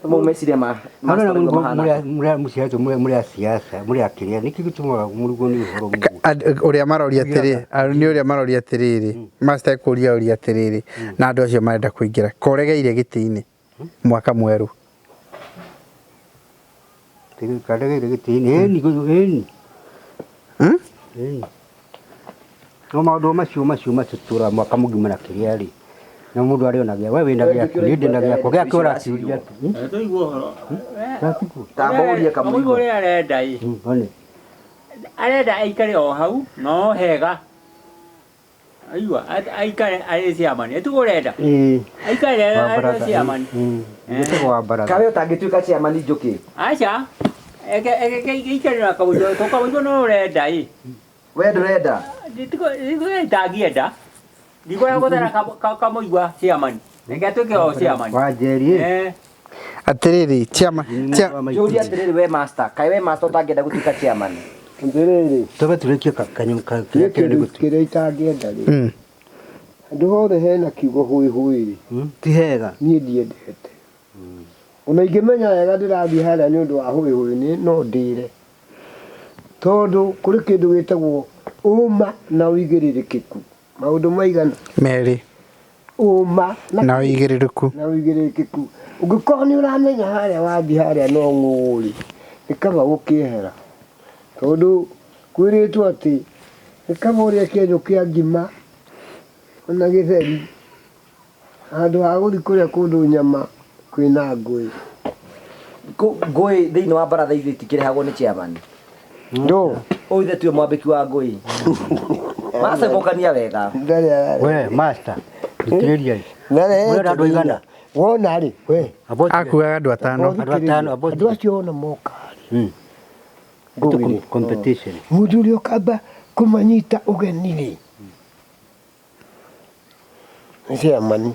Mũmeciria mũrĩa mũciarĩtwo mũrĩa siasa mũrĩa kĩrĩa nĩkĩ gĩtũmaga mũrugwo nĩ ũhoro mũingĩ. Ũrĩa maroria atĩrĩ nĩ ũrĩa maroria atĩrĩrĩ master kũria ũria atĩrĩrĩ na andũ acio marenda kũingĩra koregeire gĩtĩ-inĩ mwaka mwerũ. Karegeire gĩtĩ-inĩ no maũndũ macio tũra mwaka mũgima na kĩrĩa rĩ. Na mũndũ arĩonagia we wĩna gĩaku nĩ ndĩ na gĩakwa gĩake ũraciũria. Tũigua ũhoro. Tambũria kamũigua. Ũrĩa arenda ĩ. Arenda aikare o hau no hega. Aigua aikare arĩ chairman. Etugũrenda. Aikare arĩ chairman. Nĩtagwa Baratha. Kawe ũtangĩtuĩka chairman njũkĩ. Aca. Aikare na kamũigua tũkamũigua no ũrenda ĩ. We ndũrenda. Ndangĩenda. Ndikoya gũthara kamũigua chairman. Reke atuĩke o chairman. Wanjerie. Atĩrĩrĩ chairman. Njũria atĩrĩrĩ we master. Kaĩ we master ũtangĩenda gũtuĩka chairman. Ndĩrĩrĩ. Tũbe tũrĩkie kanyamũ kĩrĩa itangĩenda rĩ. Andũ othe hena kiugo hũĩ rĩ. Ti hega. Niĩ ndiendete. Ona ingĩmenya wega ndĩrathiĩ harĩa nĩ ũndũ wa hũĩ no ndĩre. Tondũ kũrĩ kĩndũ gĩtagwo ũma na ũigĩrĩrĩkĩku. Maũndũ maigana? Merĩ. Ũma na ũigĩrĩrĩku. Na ũigĩrĩrĩku. Ũngĩkorwo nĩ ũramenya harĩa wathiĩ harĩa no ng'ũrĩ, nĩ kaba gũkĩehera. Tondũ kwĩrĩtwo atĩ nĩ kaba ũrĩa kĩenyũ kĩa ngima ona gĩtheri handũ ha gũthiĩ kũrĩa kũndũ nyama kwĩna ngũĩ. Ngũĩ thĩinĩ wa Baratha ithuĩ itikĩrehagwo nĩ chairman. No. Ũyũ ithe tiwe mwambĩki wa ngũĩ. Macebũkania wega. We master thikĩrĩria mũrenda andũ aigana? Wona rĩ we Akuaga andũ atano. Andũ acio ona moka rĩ competition. mũndũ ũrĩa ũkamba kũmanyita ũgeni rĩ nĩ chairman.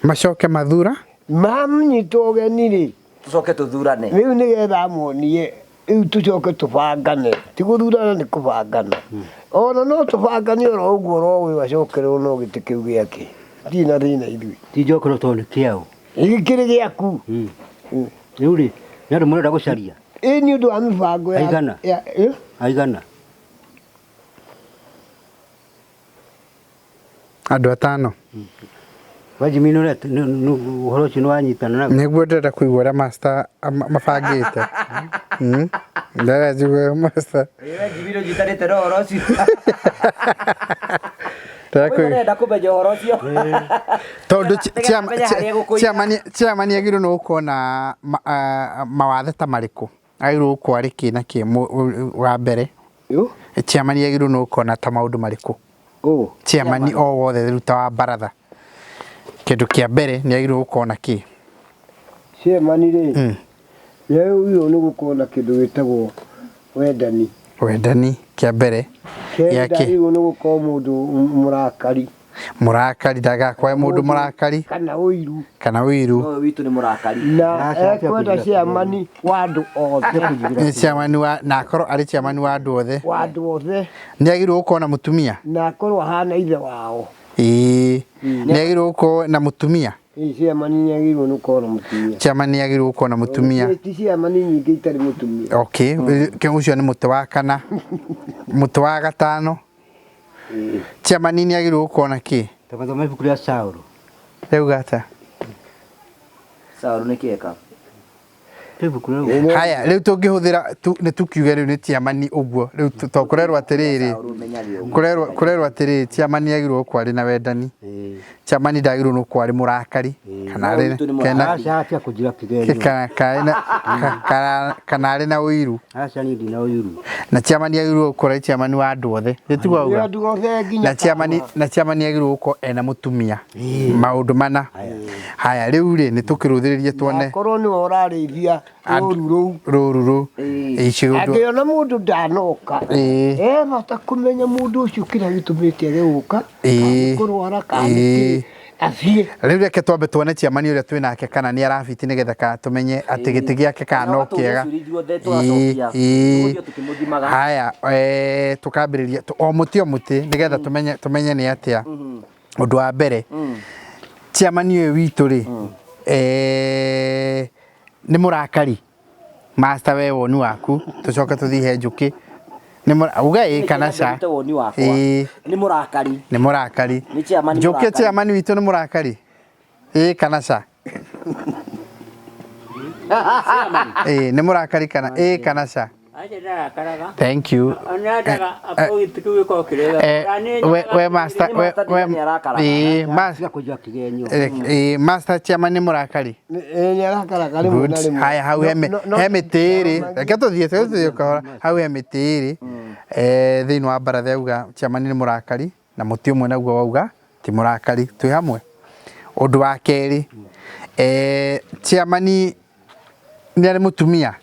Macoke mathura Mamnyita ũgeni rĩ Tũcoke tũthurane. rĩu nĩgetha amuonie rĩu tũcoke tũbangane ti gũthurana nĩ kũbangana. Ona no tũbangane oro ũguo oro wĩ wacokerwo no gĩtĩ kĩu gĩake ndirĩ na thĩna ithuĩ. Ti njokerwo tondũ nĩ kĩaũ. Gĩkĩrĩ gĩaku. Rĩu rĩ nĩ andũ mũrenda gũcaria. Ĩ nĩ ũndũ wa mĩbango ya Aigana? Aigana? andũ atano. Wajimi nĩ ũhoro ũcio nĩwanyitana naguo. Nĩguo ndĩrenda kũigua ũrĩa master mabangĩte. Ndĩrenda njigue master. Wajimi njitarĩte na ũhoro ũcio. Ndĩrenda kũmenya ũhoro ũcio. Tondũ chairman agĩrĩirwo nĩ gũkorwo na mawathe ta marĩkũ? Agĩrĩirwo gũkorwo arĩ kĩ na kĩ wa mbere? Chairman agĩrĩirwo nĩ gũkorwo na ta maũndũ marĩkũ? Chairman o wothe ruta wa Baratha. Kĩndũ kĩa mbere nĩ agĩrĩirwo gũkorwo na kĩ? Chairman rĩ nĩagĩrĩirwo nĩ gũkorwo na kĩndũ gĩtagwo wendani. Wendani kĩa mbere. Agĩrĩirwo nĩ gũkorwo mũndũ mũrakari. Mũrakari ndagakorwo mũndũ mũrakari. Kana ũiru. Kana ũiru. Ũyũ witũ nĩ mũrakari. Na ekwenda chairman wa andũ othe. Chairman wa na akorwo arĩ chairman wa andũ othe. Wa andũ othe. Nĩ agĩrĩirwo gũkorwo na mũtumia. Na akorwo ahana ithe wao. Nĩ agĩrĩirwo gũkorwo na mũtumia. Chairman nĩ agĩrĩirwo nĩ gũkorwo na mũtumia. Chairman nĩ agĩrĩirwo gũkorwo na mũtumia. Ti chairman nyingĩ itarĩ mũtumia. Okay, ũcio nĩ mũtĩ wa kana. Mũtĩ wa gatano. Chairman nĩ agĩrĩirwo gũkorwo na kĩ? Tũgathoma ibuku rĩa Saũlũ. Rĩu gata. Saũlũ nĩ kĩeka. Ibuku rĩu. Haya, rĩu tũngĩhũthĩra nĩ tukiuge rĩu nĩ chairman ũguo. Rĩu tũkũrerwo atĩrĩrĩ. Kũrerwo atĩrĩrĩ, chairman nĩ agĩrĩirwo gũkorwo arĩ na wendani. Chairman ndagĩrĩirwo nĩ gũkorwo arĩ mũrakari. Kana arĩ na ũiru. Aca nĩ ndĩ na ũiru. Na chairman agĩrĩirwo gũkorwo arĩ chairman wa andũ othe. Nĩtiguo uga. Na chairman agĩrĩirwo gũkorwo ena mũtumia. Maũndũ mana. Haya, rĩu rĩ nĩ tũkĩrũthĩrĩrie tuone. Akorwo nĩ ũrarĩithia rũrũ. Angĩona mũndũ ndanoka. Bata kũmenya mũndũ ũcio kĩrĩa gĩtũmĩte age gũka. Kũrwara kana athiĩ. Rĩu reke twambe tuone chairman ũrĩa twĩ nake kana nĩ arabiti nĩgetha kana tũmenye atĩ gĩtĩ gĩake kana no kĩega. Haya, tukambĩrĩria o mũtĩ nĩgetha tũmenye nĩ atĩa. Ũndũ wa mbere, chairman ũyũ witũ rĩ nĩ mũrakari. Master we woni waku tucoka tuthihe njũkĩ. Uga kana ca. Nĩ mũrakari. Nĩ mũrakari. Njũkĩ chairman witũ nĩ mũrakari. Kana ca. Nĩ mũrakari kana kana ca. Thank you. We master master chairman nĩ mũrakari. Nĩ arakara Good. Haya, hau he mĩtĩrĩ. Reke tũthiĩ kahora. Hau he mĩtĩrĩ. Thĩinĩ wa Baratha auga chairman nĩ mũrakari na mũtĩ ũmwe naguo wauga ti mũrakari. Twĩ hamwe. Ũndũ wa kerĩ, chairman nĩ arĩ mũtumia.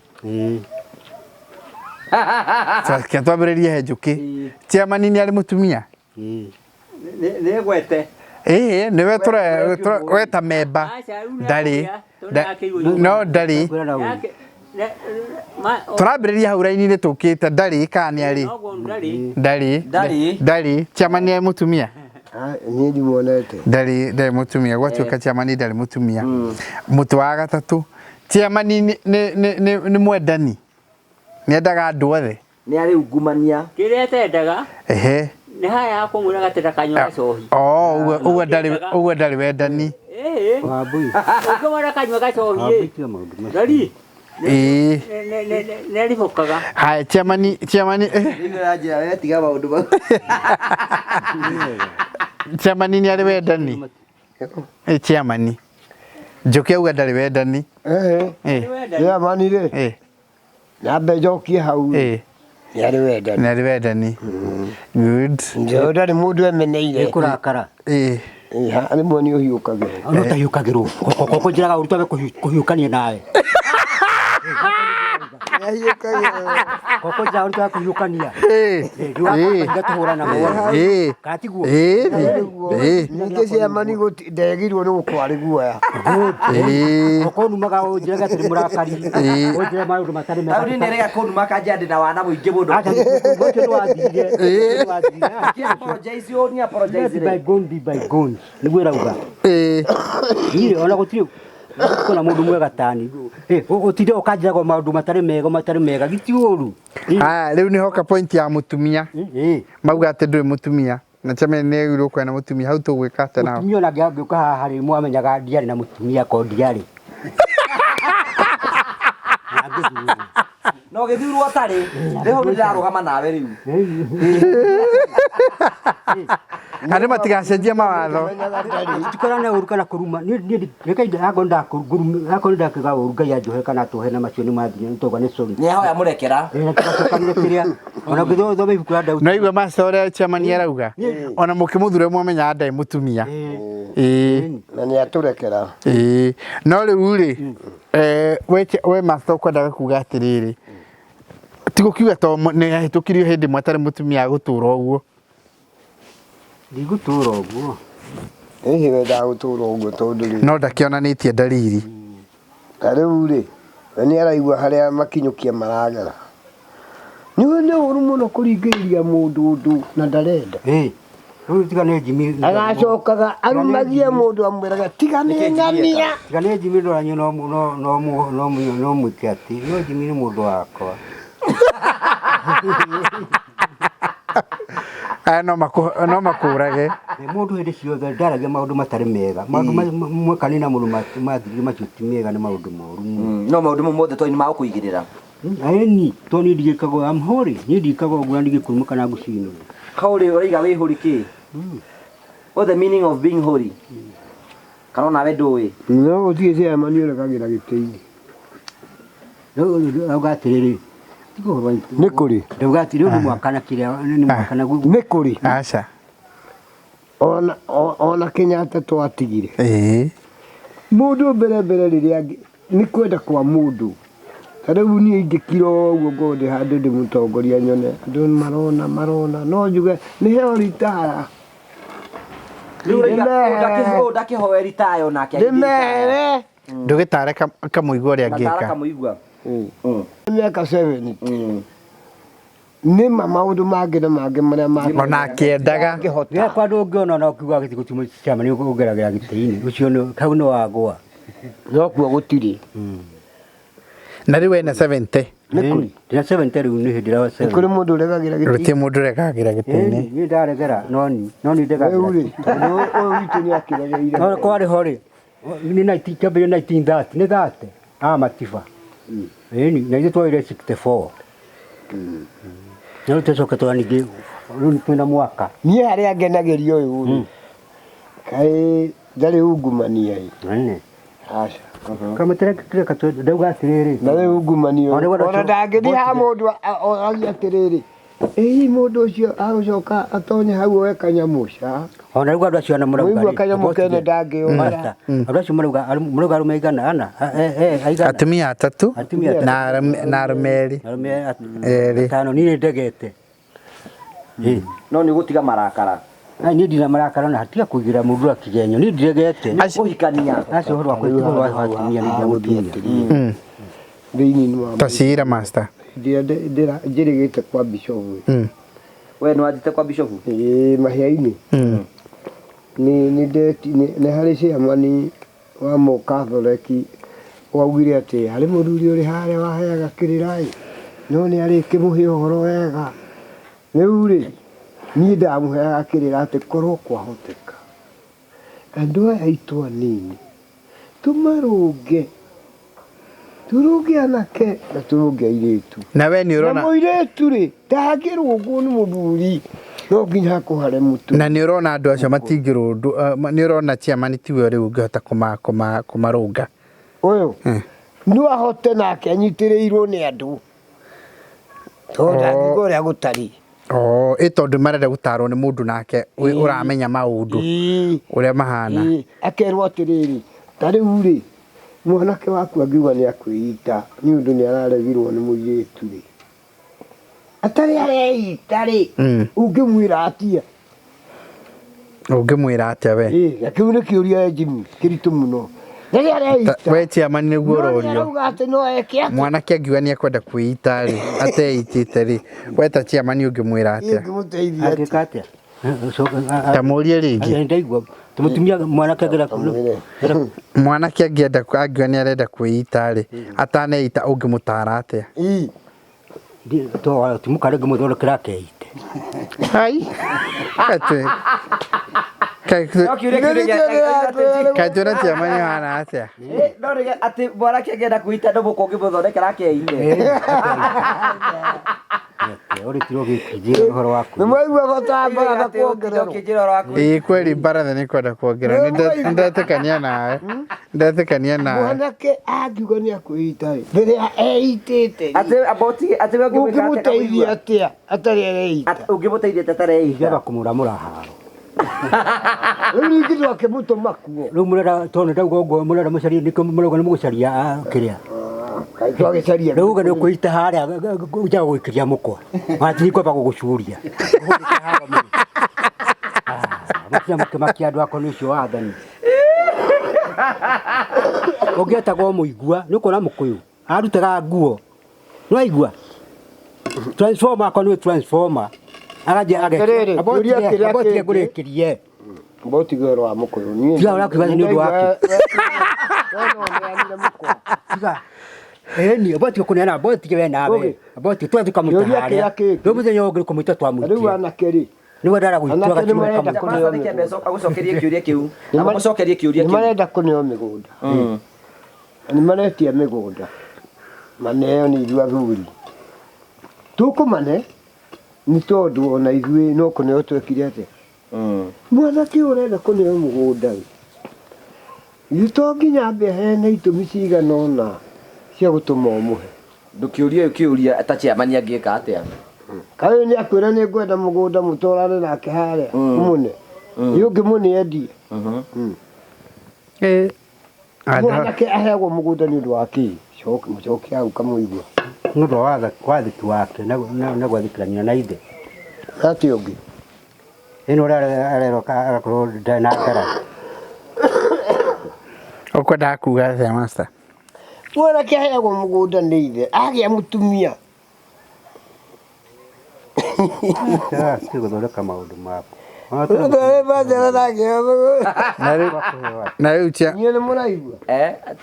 Sasa twambĩrĩrie he njũkĩ. Chairman nĩ arĩ mũtumia. Nĩ gwete. Nĩwe weta memba. Ndarĩ. No ndarĩ. Tũrambĩrĩria hau raini-inĩ tũkĩte ndarĩ kana nĩ arĩ. Ndarĩ. Chairman nĩ arĩ mũtumia. Niĩ ndimuonete. Ndarĩ mũtumia. Gwatuĩka chairman ndarĩ mũtumia. Mũtĩ wa gatatũ, chairman ni mwendani niendaga andu othe ni ari ungumania kirete ndaga ni haya ko mwira gateta kanywa cohi uwe ndari wendani Wambui. ko mwira kanywa gacohi ndari neri fokaga hai chairman ni raja wetiga maundu ba chairman ni ari wendani chairman njoke uwe ndari wendani ya manire na bejoki hau yari wendani good Njoda ni mundu emeneire kurakara ari moni uhiukagira no tayukagirwo koko njiraga urutwe kuhiukania nawe koko njiraga urutwe kuhiukania ngatuhura na mwana katiguo ninge cia mani ndegirwo ni gukwari guoya koko numaga njiraga tiri murakari njiraga maundu matari mega ari ni rega kunu makanja ndina wana muingi mundu gote no athire apologize yo ni apologize by gone niguo rauga ire ona gutiri kuna mundu mwega tani utire ukanjiraga maundu matari mega gitiuru riu ni hoka point ya mutumia mauga ati nduri mutumia na chame ne yuro kwa na mutumia hau tugwika ate nao mutumia na ngĩũka haha hari mwamenyaga ndiarĩ na mutumia ko ndiarĩ no githurwo atari riho ndirarugama nawe riu ande matigacenjia mawatho tikorane ũru kana kũruma niĩ reke agonda akonda kiga ũru Ngai anjohe kana tuhe na macio nĩ mathinya nĩtoga nĩ sorry ni hoya murekera tukanire kĩrĩa ona ngĩthoma ibuku rĩa Daudi no igwe macore chairman arauga ona mukimuthure mwamenya ndai mutumia na ni aturekera no riu ri we master kwendaga kuga atiriri tigo kiuga to ne hitukirio hindi mwatari mutumia gutura uguo ndigũtũra ũguo ehe wenda gutura uguo tondu ri no ndakionanitie dalili riu ri ni araigua haria makinyukia maragera ni uru muno kuringĩrĩria mundu undu na ndarenda rĩu tigane Jimmy agacokaga arumagie mundu amwiraga tigane ng'ania tigane Jimmy ndoranye no mwĩke atĩ no Jimmy nĩ mũndũ wakwa no makurage mundu hindi ciothe ndaragia maundu matari mega maundu mwekani na mundu mathiri macio ti mega ni maundu moru no maundu mothe to ni makuigirira aeni to ni ndigikago amhori ni ndigikago gwa ndigikurumuka na gucino kauri uriga wi huri ki what the meaning of being holy kana nawe ndui no utige cia mani urekagira gitĩini no ugatiriri nĩ kũrĩ ndugati riu mwakana kiria ni mwakana gugu nĩ kũrĩ aca ona Kenyatta twatigire mundu mbere riria ni kwenda kwa mundu tariu ni ingikira uguo ngode handu ndi mutongoria nyone andu marona no njuge ni heo ritaya ndakihoe ritayo nake ndimere ndugitare kamuigua ria ngika miaka 7 ni maundu mangi na mangi maria mangi ona akiendaga ya kwa ndungiona na ukiuga giti gutimu chama ni ukugeragira giti-ini ucio no kau no wagwa no kuo gutiri na riu ena 70 nikuri ndina 70 riu ni hindi ra 7 kuri mundu uregagira giti rutie mundu rekagira gitini ni ndaregera no ni ndegagira uri witu ni akiregeire no kwari hori ni 1930 ni 30 matifa ni na ile twaire 64 no tesoka to anigi runi kwenda mwaka ni haria ngenagerio uyu kai ndari ungumania nene aca kama tere kato ndauga atiriri ndari ungumania ona ndangithii ha mundu agia atiriri mundu ucio agucoka atonye hau oe kanyamuca ona rugwa ndo acio na murauga muigua kanyamu kene ndangĩona ndo acio murauga arume igana ana aigana atumia atatu na arumeri tano ni ndegete no ni gutiga marakara ni ndina marakara na hatiga kuigira mundu akigenyo ni ndegete kuhikania acio horo wa atumia ni ndamutumia thĩinĩ wa tasira master njĩrĩgĩte kwa bishofu we no athite kwa bishofu mahĩa-inĩ nĩ harĩ ciamani wa mũkatholeki waugire ati ari muthuri uri haria waheaga kirirai no ni ari kimuhe uhoro wega riu ri ni ndamuheaga kirira ati korwo kwahoteka andu aya itu anini tumarunge turunge anake na turunge airitu na we ni urona na muiretu ri ndangirwo uguo ni muthuri no nginya kuhare mutu na ni urona andu acio matingirundu ni urona chairman tiwe riu ngihota kumarunga uyu no ahote nake anyitirirwo ni andu tonda ngigore gutari itondu marenda gutarwo ni mundu nake uramenya maundu uria mahana akerwo atiriri tariu ri mwanake waku angiuga ni akwita ni undu ni araregirwo ni muiritu ri atari areita ri ungimwira atia we akiu ni kiuria Jimmy kiritu muno nari areita we chairman niguo urorio arauga ati no eke mwanake angiuga ni akwenda kwita ri ateitite ri we ta chairman ungimwira atia ngimuteithia Agika atia? tamurie ringi Ndaigua. Tumutumia mwanake agera mwanake angienda angiuga ni arenda kwita ri ataneita ungimutara atia to tumukare gumuthondekera keite. hai kajona chairman hana atia ndorege ati mwanake angenda kwita ndomuko ngimuthondekera keite Ori tiro gikijira horo waku. nimwaigua bata Baratha kuongererwo kweli Baratha ni kwenda kuongera ndatekania nawe mwanake angiuga ni akwita ri mbere eitite ati ungimuteithia atia atari areita ungimuteithia tatareita Ngaba kumuramura haro. riu ngindo akimutuma kuo Riu murera tone ndauga uguo murera mucaria niko muroga ni mugucaria kiria. kaitwa gicaria Riu ga ni kuita haria uja gwikiria mukwa. Matiri kwamba gugucuria. Mutia mukimakia andu akwa ni ucio wathani. Ugietagwo muigua ni ukona mukuyu arutaga nguo no aigua transformer akwa ni transformer agaje abotie gurekirie mboti gero wa mukuyu ni tiga urakiba ni undu wake tiga ni abotie kuneana abotie we nawe abotie twathuka mutaharia ndo muthenya ogiri kumwita twamuitie riu anakeri ni wadara gwitwaga agucokerie kiuria kiu agucokerie kiuria ni kiu marenda kuneo migunda ni maretia migunda maneo ni ithua thuri tukumane ni tondu ona ithui no kuneo twekire ate mwanake urenda kuneo mugunda itoginya mbe hene itumi cigana ona cia gutuma umuhe ndukiuria kiuria ta chairman angieka atia kayo ni akwira ni ngwenda mugunda mutorane nake haria mune yungi muni endi mwanake aheagwo mugunda ni undu waki mucoke hau kamuigua nundu wathiki wake na gwathikirania na ithe ati ungi ino areroka agakorwo ndana ngara ukwenda kuga atia master mwanake aheagwo mugunda ni ithe agia mutumia guthondeka maundu maku na riu tia niĩ nĩ mũraigua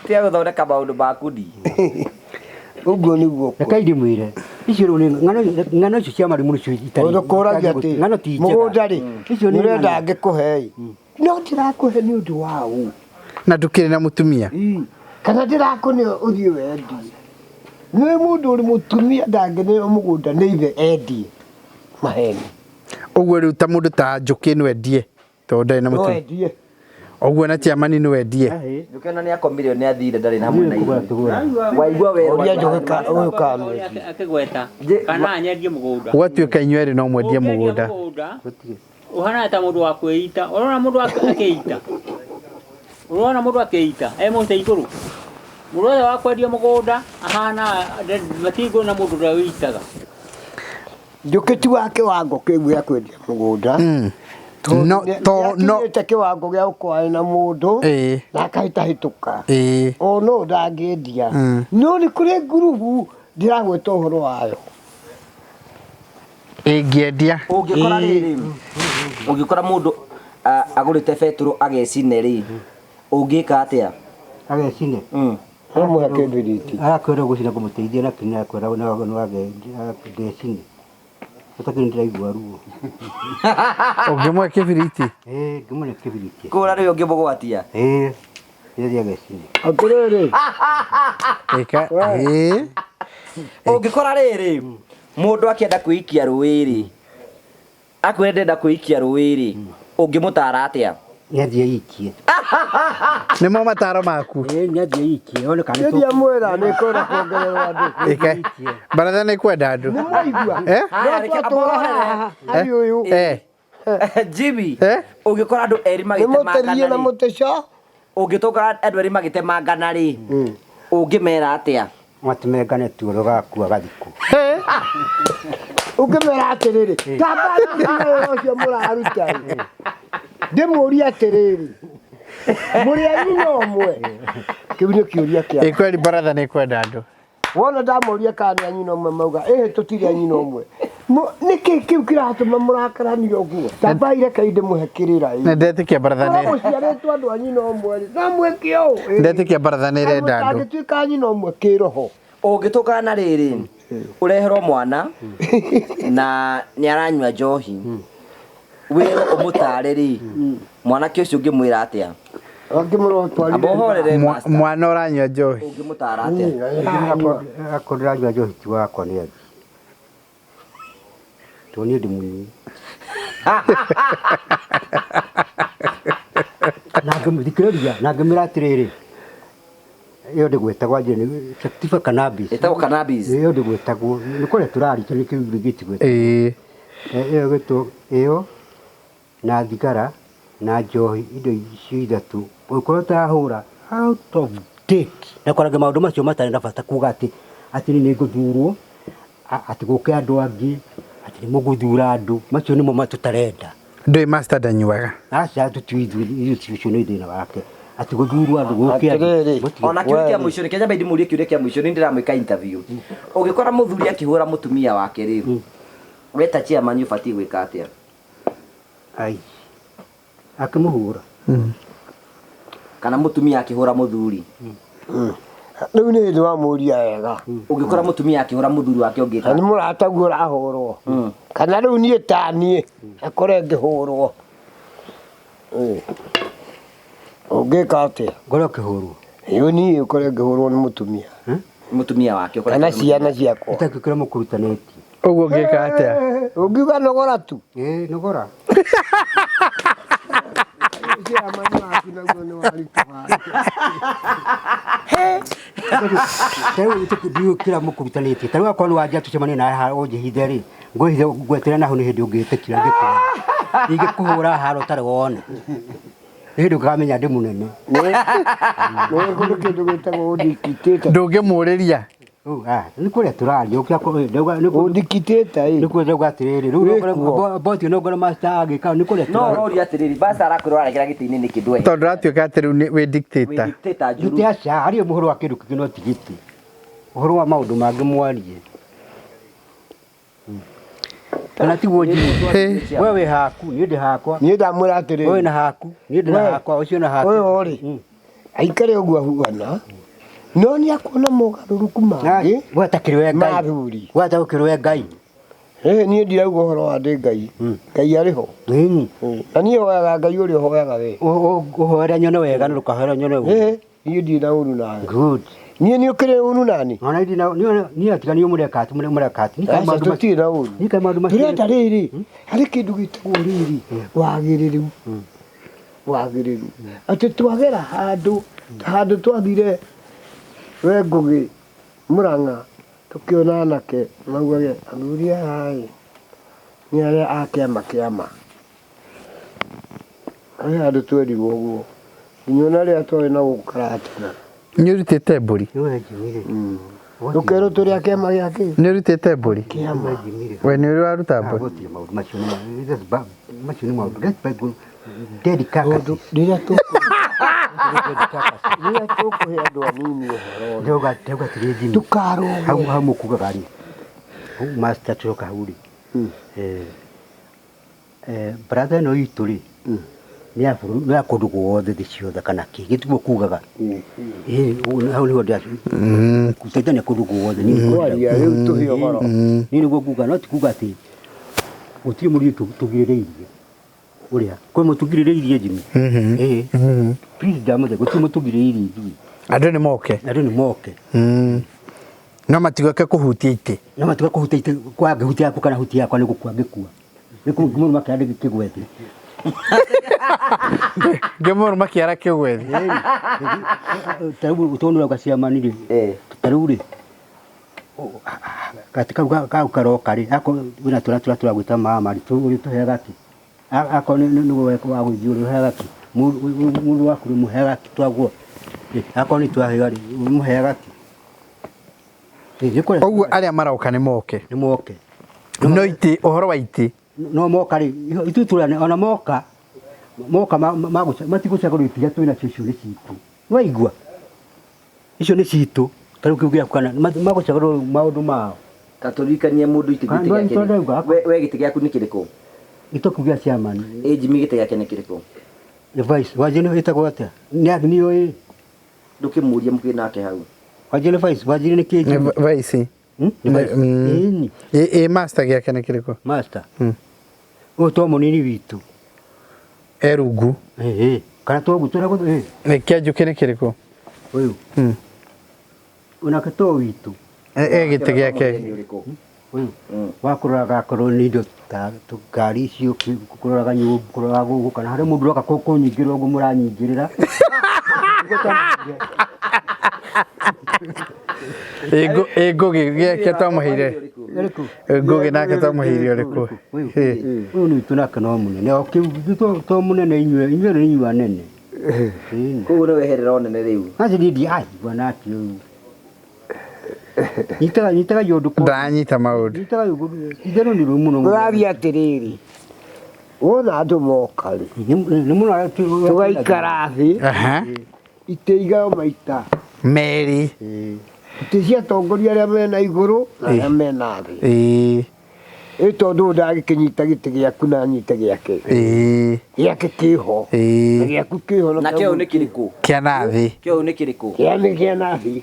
tia guthondeka maundu maku ndi ũguo nĩguo reke ndimwire icio rĩu nĩ ng'ano icio cia marimu nĩcio ũkũragia atĩ ng'ano ti njega mũgũnda rĩ icio nĩ nĩũrenda ngĩkũhe no ndirakũhe nĩ ũndũ wa ũ na ndukiri na mutumia kana ndirakũne ũthiĩ wendie nĩ mũndũ ũrĩ mũtumia ndangĩneo mũgũnda nĩ ithe endie maheni uguo riu ta mundu ta njuki no endie to ndai na no mutumia endie uguo na chairman no endie ndukiona ni akomire ni athire ndari na hamwe na ithuĩ waigua we ũria njũgĩka ũyũ kamwe akigweta kana anyendie mugunda gwatuika inyueri no mwendie mugunda uhana ta mundu wa kwĩita urona mundu akĩita urona mundu akĩita mũte igũrũ mundu wothe wa kwendia mugunda ahana matingo na mundu ũrĩa wĩitaga njũkĩ ti wa kĩwango kĩu gĩa kwendia mũgũnda no kiwango gĩa gũkorana na mũndũ na akahĩtahĩtũka o no ndangĩendia no nĩ kũrĩ ngurubu ndiragwĩta ũhoro wayo ingĩendia ũngĩkora rĩrĩ ũngĩkora mũndũ agũrĩte betũrũ agecine rĩ ũngĩka atĩa agecine Hamu kibiriti. Arakwenda gucina kumuteithia na kinya kwenda no age ndecini. Utakini ndiraigua ruo. Ungimwe kibiriti. Ngimwe kibiriti. Kura ri ungimugwatia. Ndia gecini. Akurere. Eka Ungikora riri mundu akienda kuikia ruiri. Akwenda kuikia ruiri. Ungimutara atia? Ndia ikie. Nimo mataro maku. Ndia ikie. Ona kana Ndia mwera ni kora kuongerera andu. Eka Baratha ni kwenda andu. Mwaigua. Ayuyu. Jimmy. Ungikora andu eri Nimuterie na mutesha. Ungitoka andu eri magitemangana ri. Ungimera atia? Matumengane tu rogakua gathiku. Ungimera atiriri. Tamba ucio muraruta. Ndimuria atiriri. Muri anyina omwe. Kiu ni kiuria kia. Kweli Baratha ni kwenda andu. Wona ndamuria kana anyina omwe mauga tutiri anyina omwe. Niki kiu kiratuma murakarania uguo. Tamba ire kainde muhekirira. Ndetikia Baratha ni. Muciaritwo andu anyina omwe. Namwekio. Ndetikia Baratha ni renda andu. Ndatuika anyina omwe kiroho. Ungitoka na riri. Ureherwo mwana na ni aranywa njohi. Wero umutariri. Mwana kio cio ngimwira atia? Ngimuro twari. Abohorere master. Mwana uranywa njohi. Ungimutara atia? Akorera nywa njohi ti wakwa ni athi. Toni ndi munyi. Nangimithikiriria nangimira atiriri. Iyo ndi gwetagwa njeni sativa cannabis. Etagwo cannabis. Iyo ndi gwetagwo ni kore turarika ni kibirigiti gwetagwo. Iyo gitu iyo na thigara na njohi indo icio ithatu ukorwo tahura out of date na koraga maundu macio matari na bata kuga ati ni nguthurwo ati guke andu angi ati ni muguthura andu macio nimo matutarenda Ndoi master ndanyuaga. acha tutwithu icio ni thina wake ati guthurwo andu guke andu ona kiuria kia mwisho ni kenya baidi murie kiuria kia mwisho ni ndiramwika interview ungikora muthuri akihura mutumia wake riu weta chairman ubati gwika atia? ai akimuhura kana mutumia akihura muthuri Riu ni ndi wa muria wega. Ungikora mutumia akihura muthuri wake ungika Ni murataguo rahurwo. Kana riu nie tanie akore ngihurwo. Ungika atia? ngoro kihuru Iyo ni ukore ngihurwo ni mutumia. mutumia wake Kana ciana ciakwa. itakikira mukurutaneti Uguo ngika atia? Ungiuga nogora tu. nogora Tayo kila mukurutaneti tayo akorwo wajia tucemanie na ha ujihithe ri ngwihithe gwetera naho ni hindi ungitikira ngikura ingikuhura haro tari wona hindi ukamenya ndi munene Ni kundu kindu gitagwo udikiteta. Ndungimuriria. ni kuria turaria ukia Udikiteta ni kuria gwatiriri riu boti no ngora master agika ni kuria no no ri atiriri basa arakwirwo aragira gitini ni kindwe Tondu ratuika ati riu we dictator. dictator juru Juti acha hari muhoro wa kindu kingino tigiti uhoro wa maundu mangi mwarie kana ti woji wewe haku ni ndi hakwa Ni ndamwira atiri. wewe na haku ni ndi na hakwa ucio na haku Oyo ori. Aikare uguo huana. No ni akuona mogaruruku mangi. wetakirwe ngai Mathuri. wetakirwe ngai Ni ndirauga uhoro wa ndi ngai. Ngai ariho. ni Na ni hoyaga ngai uri hoyaga we. uhoera nyone wega ni rukahoera nyone wega Ni ndina uru na. good Ni ukire uru nani? ona ndi na ni atika ni murekati ni kama Asa tutira uru. ni kama maundu macio Turenda riri. Hari kindu gitagwo riri. Wagiriru. Wagiriru. Ati twagera handu twathire we ngugi Murang'a tukiona anake maugage athuri hai ni aria akiama kiama ai handu twerirwo uguo nyona ria twaĩ na gũkaratina Nĩũrutĩte mbũri? Tukero turi akiama giake Nĩũrutĩte mbũri? kiama We nĩ ũrĩ waruta mbũri? macio nĩ maũndũ dedicated rĩrĩa tũkũhe andũ anini ũhoro ndoga tirĩthimi tukarũge hau mũkugaga rĩ hau master tucoka hau rĩ Baratha ĩno itũ rĩ ni afuru na kundu guothe thiciothe kana ki gitugo kugaga hau ni wondia kutaitania kundu guothe ni kwaria riu tuhio goro ni niguo kuga no tikuga ati gutiri muri tugirireirie uria kwi mutugirireirie Jimmy please ndamuthe gutiri mutugirireirie andu ni moke no matigoke kuhutia ite no matigoke kuhutia ite kwa hutia yako kana hutia yako ni gukua ngikua ni kumuru makande kigwethi gemuru makiara kigwethi tarubu utonura ugaciamanire taruri katika karoka ri ako wina turagwita mama ri tu tuheaga ki ako ni weko wa guthiuri heaga ki mundu waku ri muheaga ki twaguo ako ni twaheaga ri muheaga ki oguo aria marauka ni moke no iti uhoro wa iti no moka ri itu turane ona moka matigucagũrwo itia twĩna cio icio nĩ citũ waigua icio nĩ citũ tarĩu kĩu gĩaku kana magũcagũrwo maũndũ mao ta tũririkanie mũndũ itĩ we gĩtĩ gĩaku nĩ kĩrĩkũ gĩtũ kĩu gĩa ciamani Jimmy gĩtĩ gĩake nĩ kĩrĩkũ nĩ vice wanjĩrĩ ĩtagwo atĩa nĩ oĩ ndũkĩmũria mũkĩrĩ nake hau wanjĩrĩ vice wanjĩrĩ nĩ kĩĩ vice master gĩake nĩ kĩrĩkũ master ũyũ to mũnini witũ erungu kana togu tũragũ kĩanjũkĩ nĩ kĩrĩkũ ũyũ onake to witũ gĩtĩ gĩake ũyũ wakũroraga akorwo nĩ indo ta ngari icio kũroraga nyũmba kũroraga gũkũ kana harĩ mũndũ ũroka kũnyingĩrĩra ũguo mũranyingĩrĩra ngũgĩ gĩake twamũheire ngũgĩ nake twamũheire ũrĩkũ ũyũ nĩ witũ nake no mũnene to mũnene inyuĩ nĩ inyuĩ anene koguo nĩ weherera ũnene rĩu acirindi aigua nake ũyũ nyitaga yũndũ ndanyita maũndũ itherũ nĩ rũĩ mũno ũrathiĩ atĩrĩrĩ wona andũ moka rĩ nĩ mũno tũgaikara thĩ itĩ igao maita merĩ itĩ cia atongoria arĩa mena igũrũ na arĩa mena thĩ tondũ ndagĩkĩnyita gĩtĩ gĩaku na nyite gĩake gĩake kĩho na gĩaku kĩho na kĩo nĩ kĩrĩkũ kĩa nathĩ kĩo nĩ kĩrĩkũ kĩa nathĩ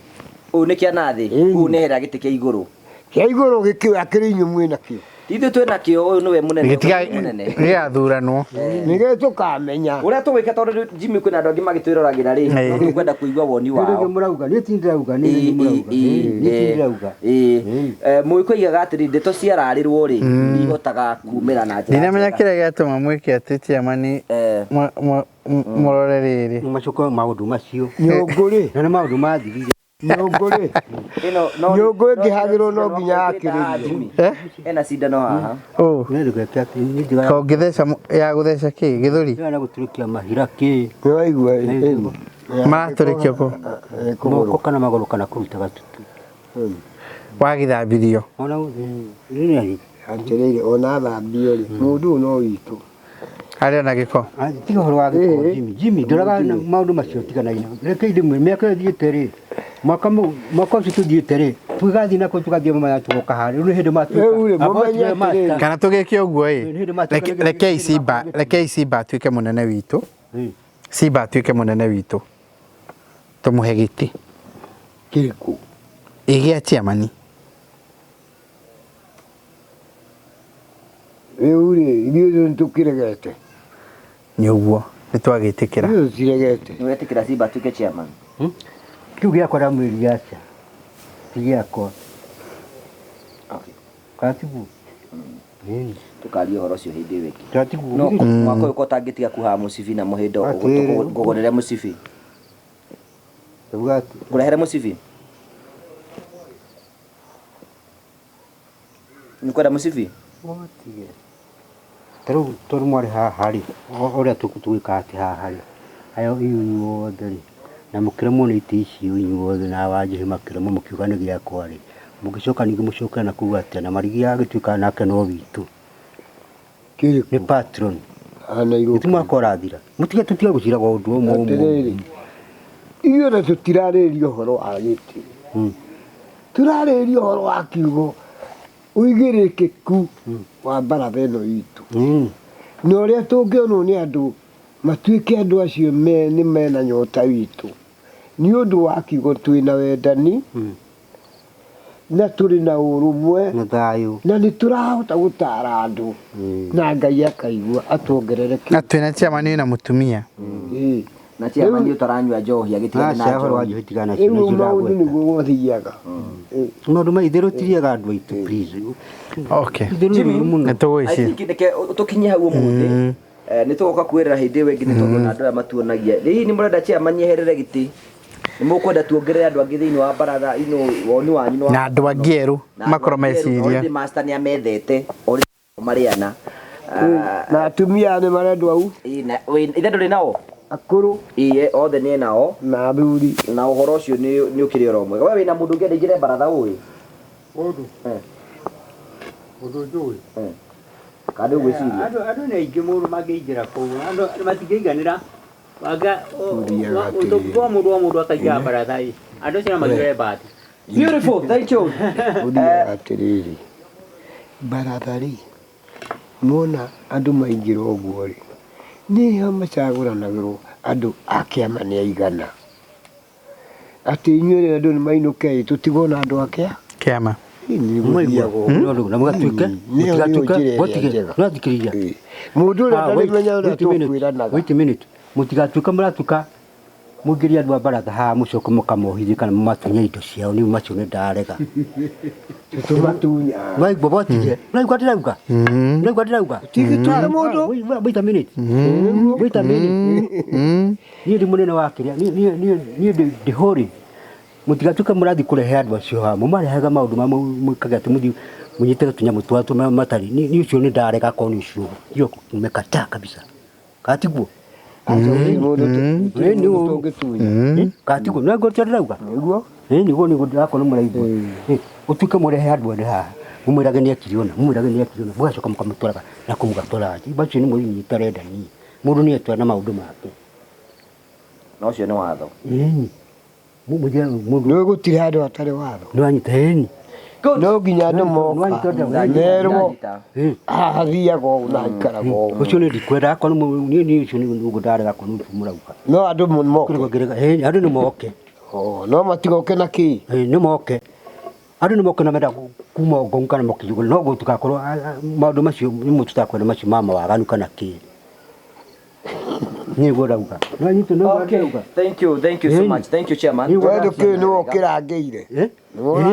ũũ nĩ kĩa nathĩ kũu nĩ hera gĩtĩ kĩa igũrũ gĩkĩo akĩrĩ inyuĩ mwĩnakĩo ithuĩ twĩna kĩo ũyũ nĩwe mũnene gĩgathuranwo nĩgĩ tũkamenya ũrĩa tũgwĩka tondũ Jimmy kwĩna andũ angĩ magĩtwĩroragĩra rĩ no tũkwenda kũigua woni wao mũrauga nĩ tindirauga nĩ mũrauga mũĩkũ igaga atĩrĩ ndeto ciararĩrwo rĩ ihotaga kumĩra na njĩra ndinamenya kĩrĩa gĩatũma mwĩke atĩ ciamani mũrore rĩrĩ macoka maũndũ macio nyũngũ-rĩ na nĩ maũndũ mathirire nyũngũ-rĩ nyũngũ ĩngĩhagĩrwo no nginya yakĩrĩrio ena cindano haha ko ngĩtheca ya gũtheca kĩ gĩthũri na gũtũrĩkia mahira kĩ nĩwaigua maratũrĩkio kũ moko kana magũrũ kana kũruta gatutu wagĩthambirio ona atĩrĩrĩ ona thambio-rĩ mũndũ ũyũ no witũ harĩ na gĩko tiga ũhoro wa gĩko Jimmy ndoraga maũndũ macio tiganaine reke ndĩmwe mĩaka ĩthiĩte rĩ mwaka ũcio tũthiĩte rĩ tũgathiĩ nako tũgathiĩ mama yatũgoka harĩ rĩu hĩndĩ matuĩka kana tũgĩke ũguo reke Simba atuĩke mũnene witũ Simba atuĩke mũnene witũ tũmũhe gĩtĩ kĩrĩkũ gĩa ciamani rĩu-rĩ ithuĩ nĩtũkĩregete nĩũguo nĩtwagĩtĩkĩra ciregete nĩwetĩkĩra Simba atuĩke chairman kĩu gĩakwa ndamwĩrire aca ti gĩakwa katibu tukaria ũhoro ũcio hĩndĩ ĩyo ĩngĩ no mwaka ũyũ kotangĩtiga kuhaha mũcibi na mũhĩndo ngũgũrĩre mũcibi ngũrehere mũcibi nĩkwenda mũcibi tarĩu tondũ mwarĩ haha rĩ ũrĩa tũgwĩka atĩ haha rĩ ayo inyuothe rĩ na mũkĩremwo nĩ itĩ icio inyuothe na Wanjĩrĩ makĩremwo mũkiuga nĩ gĩakwa rĩ mũgĩcoka ningĩ mũcoke na kuuga atĩ na marigi agĩtuĩka nake no witũ nĩ patron tũmakorathira mũtige tũtige gũciraga ũndũ ũmwe ithuĩ tũtirarĩrĩria ũhoro wa gĩtĩ tũrarĩrĩria ũhoro wa kiugo ũigĩrĩrĩku wa Baratha ĩno itũ na ũrĩa tũngĩonwo nĩ andũ matuike andu acio ni mena nyota witu ni undu wa kiugo twina wendani na turi na urumwe na thayu na ni turahota gutara andu na Ngai akaigua atuongerereke na twina chairman na mutumia na chairman ni utaranywa njohi agitigana na njohi wajitigana na njohi maundu ni guthiaga maundu maithiru tiriaga andu aitu please okay I think ndeke tukinye hau umuthi ni tugoka kwirira hindi wengi ni tondu na andu aya matuonagia ri ni murenda chairman yeherere giti ni mukwenda tuongerere andu angi thiini wa Baratha woni wanyu na andu angi eru makoro meciria master ni amethete ori mariana na atumia ni marendwa u ithe nduri nao akuru othe ni nao na athuri na uhoro ucio ni ukiri oro mwega we wina mundu ngende ingire Baratha ui mundu njui kandi gwiciria andu ni aingi mundu mangiingira kou andu matingeiganira wanga utogwa mundu akaingira Baratha andu cio magire bahati. Beautiful, thank you. Atiriri Baratha ri mona andu maingira oguo ri ni hamacagũranagĩrwo andu akiama ni aigana ati inyuĩ andu ni mainuke tutigona andu akia kiama ni mwiyago na mugatuike mutigatuike gotige nathikiriria mundu uri ndamenya uri tukwiranaga wait a minute mutigatuika muratuka mugiria andu a Baratha ha mucoke mukamohithia kana mumatunya indo ciao ni macio ni ndarega tumatunya wai bobotige na kwatirauka na kwatirauka tigitwara mundu wait a minute wait a minute ni ndi munene wa kiria ni ndi hori mutigatuka murathi kurehe andu acio ha mumarehaga maundu ma mukaga tumuthi munyitega tunyamu twatu matari ni ucio ni ndarega ko ni ucio yo umekataa kabisa katiguo katiguo na goterauga niguo niguo ni gudako no muraigua utuke murehe andu ande ha mumwirage ni akiriona mugacoka mukamutwaraga na kumugatwara bacio ni murinyi tarenda ni mundu ni etwa na maundu make no ucio ni watho mundu gutire handu atari watho ni wanyita heni no nginya andu moka nerwo athiaga ũũ na aikaraga ũũ ucio ni ndikwenda akorwo ni ucio ni ngudarega ko murauka no andu moke andu ni moke no matigoke na ki ni moke andu ni moke na menda kuma ngonga kana mokiyugula no gutukakorwo maundu macio ni mututakwenda macio mama waganu kana ki ni gorauka no nyito no gorauka thank you so much thank you chairman wewe ke no kirangeire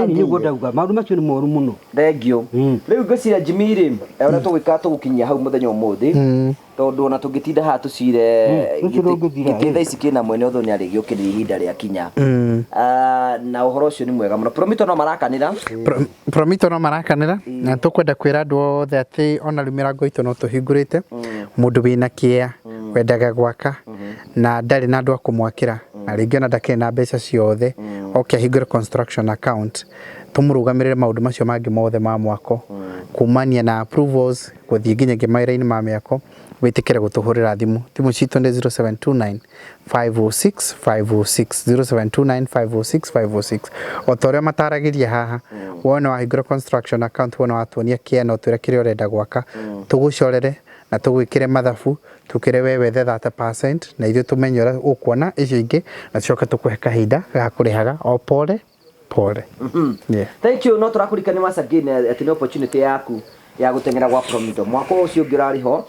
ni gorauka maundu macio ni moru muno thank you riu ngacira Jimiri ora tugwika tugukinyia hau muthenya umuthi tondu ona tungitinda ha tucire gititha ici kina mwene otho ni ari giukiri ihinda ria kinya na uhoro ucio ni mwega muno Promitto no marakanira na tukwenda kwira andu othe ati ona mirango itu no tuhingurite mundu wina kia wendaga gwaka na ndari na andu akumwakira na ringi ona ndakire na mbeca ciothe hingure construction account tumurugamirire maundu macio mangi mothe ma mwako kumania na approvals guthii nginya maira-ini ma miako witikire gutuhurira thimu citu ni 0729 506 506 0729 506 506 otoria mataragiria haha wona wahingura construction account wona watuonia kiana utwira kiria urenda gwaka tugucorere na tugwikire mathabu tukire wewe 30% na ithuĩ tumenyora ukuona icio ingi na tucoke tukuhe kahinda ga kurihaga o pole thank you no turakurikania once again at an opportunity yaku ya gutengera gwa Promitto mwako ucio ngirari ho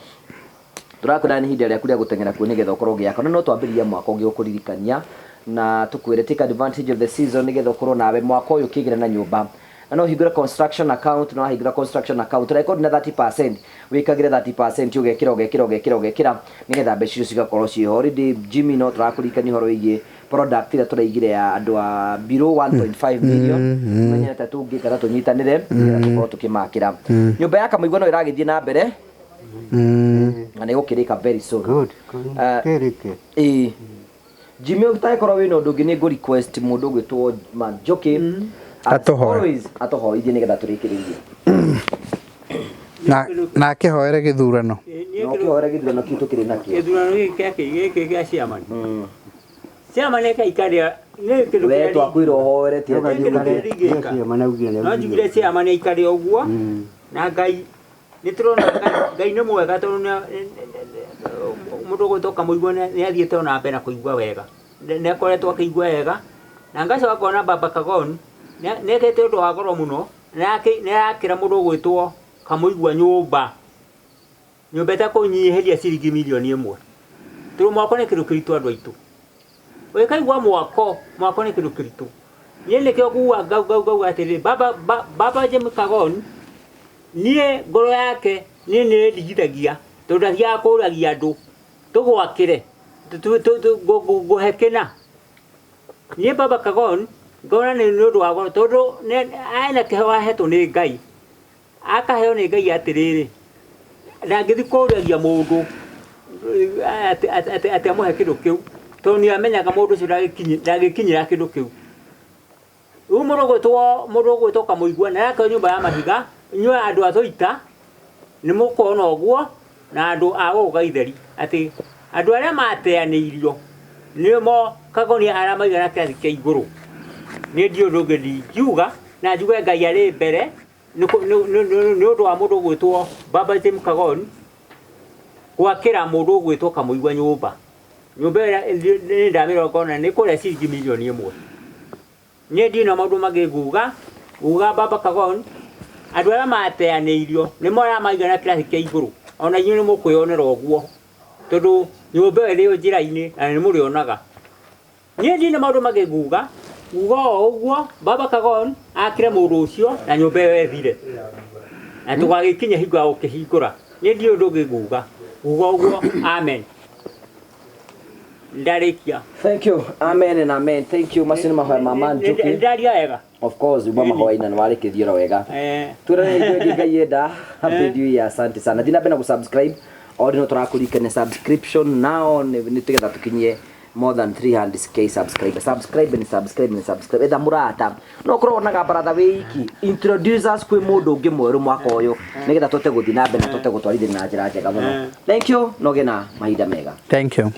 turakora ni hinda ria kuria gutengera ku nigetha ukorwo giaka no twambiriria mwako ngi ukuririkania na tukwire take advantage of the season nigetha ukorwo nawe mwako uyu kigira na nyumba no hingura construction account no hingura construction account record na 30% wikagire 30% ugekira nigetha mbeca icio cigakorwo ciho already Jimmy no turakurikania horo igie product ira turaigire ya andu a below 1.5 million menya ta tungikara tunyitanire nigetha tukorwo tukimakira nyumba ya Kamũigua no iragithie na mbere na nĩ gũkĩrĩka very soon good Jimmy utakorwo wina undu ngi ni go request mundu gwitwo Manjoki atohoithie nigetha turikiririe na akihoere githurano kiu tukiri nakio githurano giki kia chairman chairman ekaikaria we twakwira hoere no njugire chairman aikare uguo na Ngai niturona ngai nä mwega tondå må ndå gå toka må igua nä athiä te ona mbere na kå igua wega nä akoretwo akä igua wega na ngacoka ngona baba kagon nä ekete å ndå wa goro må no nä akä ra må ndå å gwä two kamå igua nyå mba etakå nyihä ria ciringi milioni 1 tondå mwako nä kä ndå kä ritå andå aitå å kaigua mwako nä kä ndå kä ritå niä nä kä o kugua ngau atä rä baba James Kagon niä ngoro yake niä nä ndigithagia tondå ndathiaga kå ragia andå tå gwakä re ngå he kä na niä baba Kagon ngona nä å ndå wa goro tondå ena kä heo ahetwo nä ngai akaheo nä ngai atä rä rä ndangä thi kå ragia må ndå atä amå he kä ndå kä u tondå nä amenyaga må ndå å cio ndagä kinyä ra kä ndå kä u rĩu må ndå å gwä two kamå igua na yakeo nyå mba ya mahiga inyuä andå a Thũita nä må kona å guo na andå a gå gaitheri atä andå arä a mateanä irio nä mo Kagoni aramaiga na kä rathi kä igå rå nä ndiå ndå ngä ndingiuga na njuge ngai arä mbere nä å ndå wa må ndå å gwä two baba James Kagon gwakä ra må ndå å gwä two kamå igua nyå mba nä ndamä rongona nä kå rä a ciringi milioni 1 nä ndina maå ndå mangä nguga baba Kagon andå arä a mateanä irio nä mo aramaiga na kä rathi kä igå rå ona inyuä nä må kwä onera å guo tondå nyå mba ä rä o njä ra-inä na nä må rä onaga nä ndina maå ndå mangä nguga o å guo baba Kagon akä re må ndå å cio na nyå mba ä yo ethire na tå gagä kinya hingo ya gå kä hingå ra nä ndiå ndå ngä nguga å guo amen ndarikia. Thank you. Amen and amen. Thank you. Masini mahoya mama njuki. Ndaria wega. Of course, uba mahoya ina nwale kithira wega. Turane ndio gayeda. Video ya asante sana. Dina bena ku subscribe. Audio turakurikane subscription now ni tugetha tukinyie more than 300k subscribers. Subscribe. Etha murata. No kuronaga Baratha wiki. Introduce us kwi mundu ungi mweru mwaka uyu. Nigetha tote guthina bena tote gutwarithia na njira njega muno. Thank you. No gena mahinda mega. Thank you.